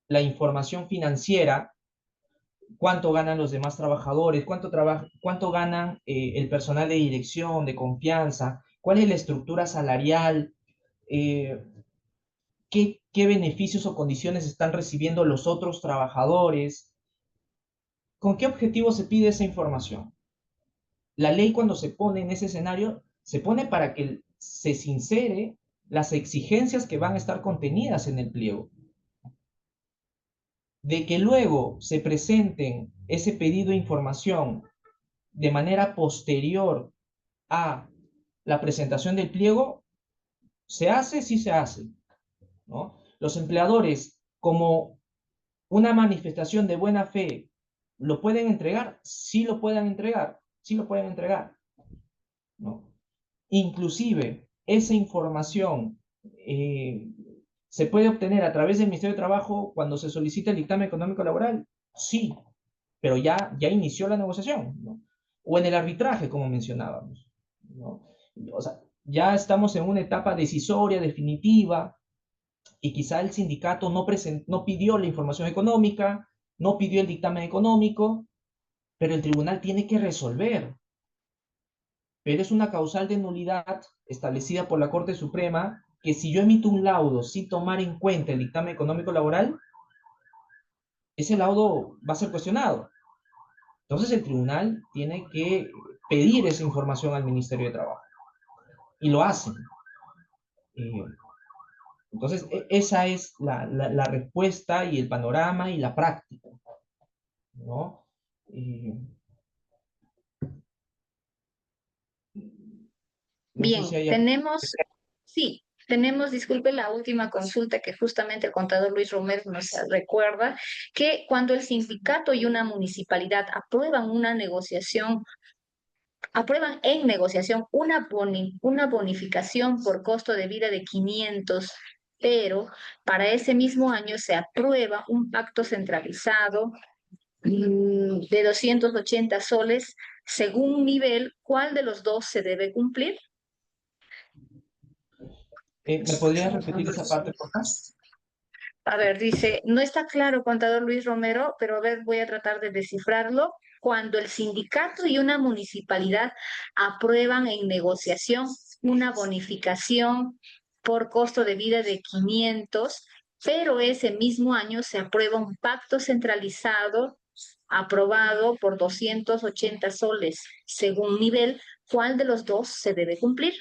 la información financiera, cuánto ganan los demás trabajadores, cuánto ganan el personal de dirección, de confianza, cuál es la estructura salarial, eh, qué beneficios o condiciones están recibiendo los otros trabajadores. ¿Con qué objetivo se pide esa información? La ley, cuando se pone en ese escenario, se pone para que se sincere las exigencias que van a estar contenidas en el pliego. De que luego se presenten ese pedido de información de manera posterior a la presentación del pliego, se hace, sí se hace, ¿no? Los empleadores, como una manifestación de buena fe, ¿lo pueden entregar? Sí lo pueden entregar, sí lo pueden entregar, ¿no? Inclusive, esa información se puede obtener a través del Ministerio de Trabajo cuando se solicita el dictamen económico laboral, sí, pero ya inició la negociación, ¿no? O en el arbitraje, como mencionábamos, ¿no? O sea, ya estamos en una etapa decisoria, definitiva, y quizá el sindicato no pidió la información económica, no pidió el dictamen económico, pero el tribunal tiene que resolver. Pero es una causal de nulidad establecida por la Corte Suprema que si yo emito un laudo sin tomar en cuenta el dictamen económico laboral, ese laudo va a ser cuestionado. Entonces el tribunal tiene que pedir esa información al Ministerio de Trabajo. Y lo hacen. Entonces, esa es la respuesta y el panorama y la práctica, ¿no? No sé si Bien, hay... tenemos, sí, Tenemos, disculpe, la última consulta que justamente el contador Luis Romero nos recuerda que cuando el sindicato y una municipalidad aprueban en negociación una bonificación por costo de vida de 500, pero para ese mismo año se aprueba un pacto centralizado de 280 soles según nivel, ¿cuál de los dos se debe cumplir? ¿Me podrías repetir esa parte, por favor? A ver, dice, no está claro, contador Luis Romero, pero a ver, voy a tratar de descifrarlo. Cuando el sindicato y una municipalidad aprueban en negociación una bonificación por costo de vida de 500, pero ese mismo año se aprueba un pacto centralizado aprobado por 280 soles según nivel, ¿cuál de los dos se debe cumplir?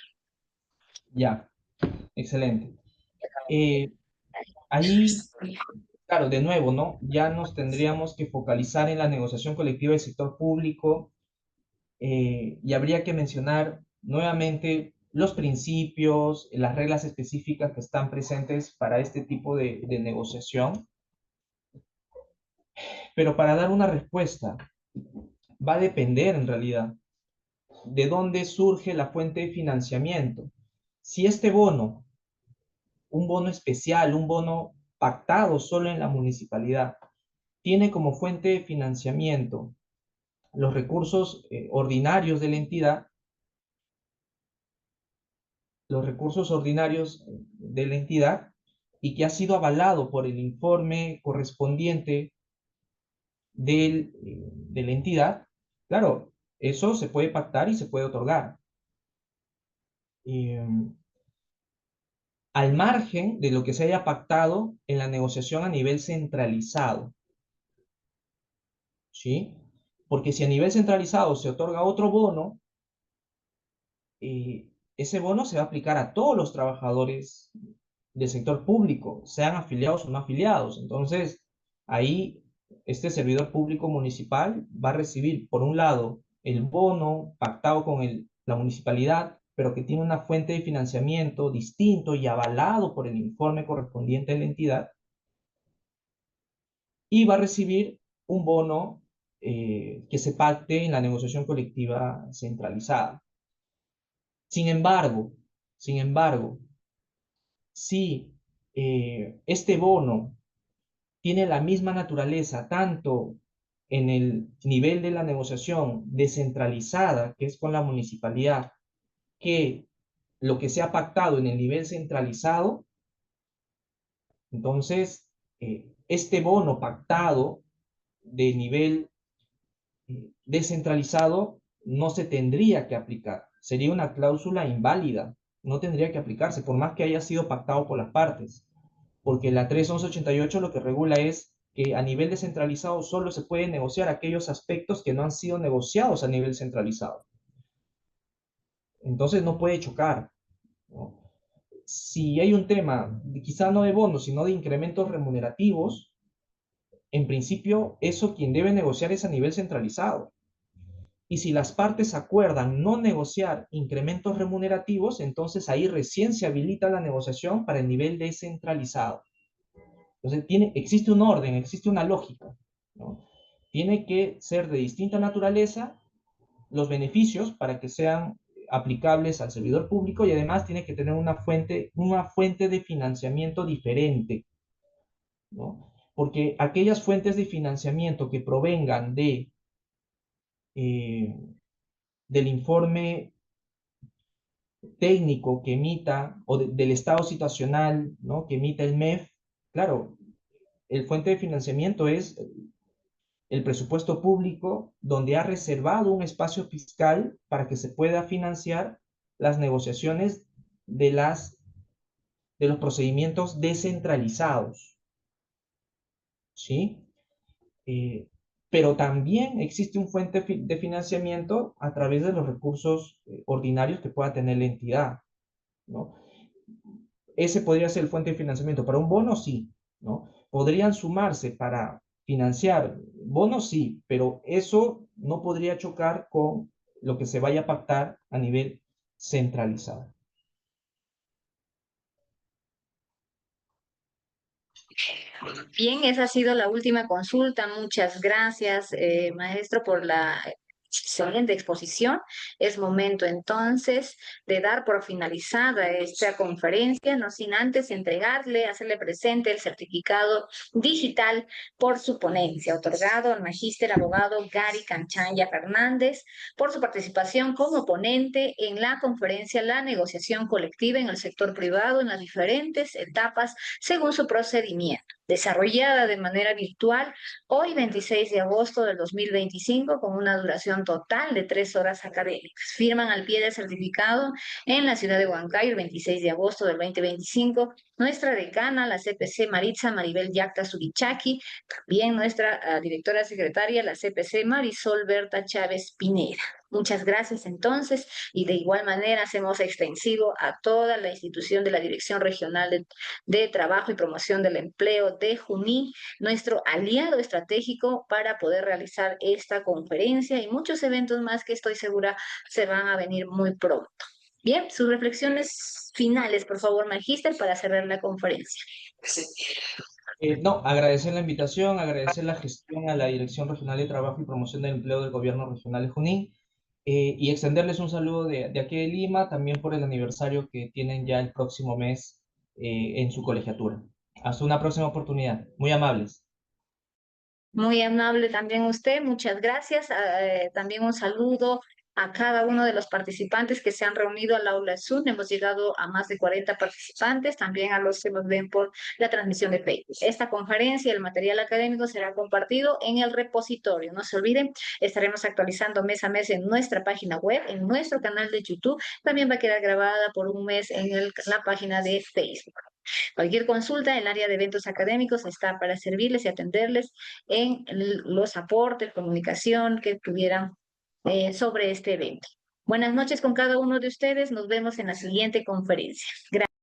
Ya, excelente. Ahí, claro, de nuevo, ¿no? Ya nos tendríamos que focalizar en la negociación colectiva del sector público y habría que mencionar nuevamente los principios, las reglas específicas que están presentes para este tipo de negociación. Pero para dar una respuesta, va a depender en realidad de dónde surge la fuente de financiamiento. Si este bono, un bono especial, un bono pactado solo en la municipalidad, tiene como fuente de financiamiento los recursos ordinarios de la entidad, y que ha sido avalado por el informe correspondiente de la entidad, claro, eso se puede pactar y se puede otorgar. Al margen de lo que se haya pactado en la negociación a nivel centralizado, ¿sí? Porque si a nivel centralizado se otorga otro bono, ese bono se va a aplicar a todos los trabajadores del sector público, sean afiliados o no afiliados. Entonces, ahí este servidor público municipal va a recibir, por un lado, el bono pactado con la municipalidad, pero que tiene una fuente de financiamiento distinto y avalado por el informe correspondiente de la entidad, y va a recibir un bono que se pacte en la negociación colectiva centralizada. Sin embargo, si este bono tiene la misma naturaleza tanto en el nivel de la negociación descentralizada, que es con la municipalidad, que lo que se ha pactado en el nivel centralizado, entonces este bono pactado de nivel descentralizado no se tendría que aplicar. Sería una cláusula inválida, no tendría que aplicarse, por más que haya sido pactado por las partes. Porque la 3.11.88 lo que regula es que a nivel descentralizado solo se puede negociar aquellos aspectos que no han sido negociados a nivel centralizado. Entonces no puede chocar, ¿no? Si hay un tema, quizá no de bonos, sino de incrementos remunerativos, en principio eso quien debe negociar es a nivel centralizado. Y si las partes acuerdan no negociar incrementos remunerativos, entonces ahí recién se habilita la negociación para el nivel descentralizado. Entonces existe un orden, existe una lógica, ¿no? Tiene que ser de distinta naturaleza los beneficios para que sean aplicables al servidor público, y además tiene que tener una fuente de financiamiento diferente, ¿no? Porque aquellas fuentes de financiamiento que provengan del informe técnico que emita, o del estado situacional, ¿no?, que emita el MEF, claro, el fuente de financiamiento es el presupuesto público, donde ha reservado un espacio fiscal para que se pueda financiar las negociaciones de los procedimientos descentralizados, ¿sí? Pero también existe un fuente de financiamiento a través de los recursos ordinarios que pueda tener la entidad, ¿no? Ese podría ser el fuente de financiamiento. Para un bono, sí, ¿no? Podrían sumarse para financiar bonos, sí, pero eso no podría chocar con lo que se vaya a pactar a nivel centralizado. Bien, esa ha sido la última consulta. Muchas gracias, maestro, por la excelente exposición. Es momento entonces de dar por finalizada esta conferencia, no sin antes entregarle, hacerle presente el certificado digital por su ponencia, otorgado al magíster abogado Gary Canchanya Fernández por su participación como ponente en la conferencia La negociación colectiva en el sector privado en las diferentes etapas según su procedimiento, desarrollada de manera virtual hoy 26 de agosto del 2025 con una duración total de 3 horas académicas. Firman al pie del certificado en la ciudad de Huancayo el 26 de agosto del 2025 nuestra decana, la CPC Maritza Maribel Yacta Subichaki, también nuestra directora secretaria, la CPC Marisol Berta Chávez Pineda. Muchas gracias entonces y de igual manera hacemos extensivo a toda la institución de la Dirección Regional de Trabajo y Promoción del Empleo de Junín, nuestro aliado estratégico para poder realizar esta conferencia y muchos eventos más que estoy segura se van a venir muy pronto. Bien, sus reflexiones finales, por favor, magíster, para cerrar la conferencia. No, agradecer la invitación, agradecer la gestión a la Dirección Regional de Trabajo y Promoción del Empleo del Gobierno Regional de Junín y extenderles un saludo de aquí de Lima, también por el aniversario que tienen ya el próximo mes en su colegiatura. Hasta una próxima oportunidad. Muy amables. Muy amable también usted, muchas gracias. También un saludo a cada uno de los participantes que se han reunido al aula Zoom. Hemos llegado a más de 40 participantes, también a los que nos ven por la transmisión de Facebook. Esta conferencia y el material académico será compartido en el repositorio. No se olviden, estaremos actualizando mes a mes en nuestra página web, en nuestro canal de YouTube. También va a quedar grabada por un mes en la página de Facebook. Cualquier consulta, el área de eventos académicos está para servirles y atenderles en los aportes, comunicación que tuvieran sobre este evento. Buenas noches con cada uno de ustedes. Nos vemos en la siguiente conferencia. Gracias.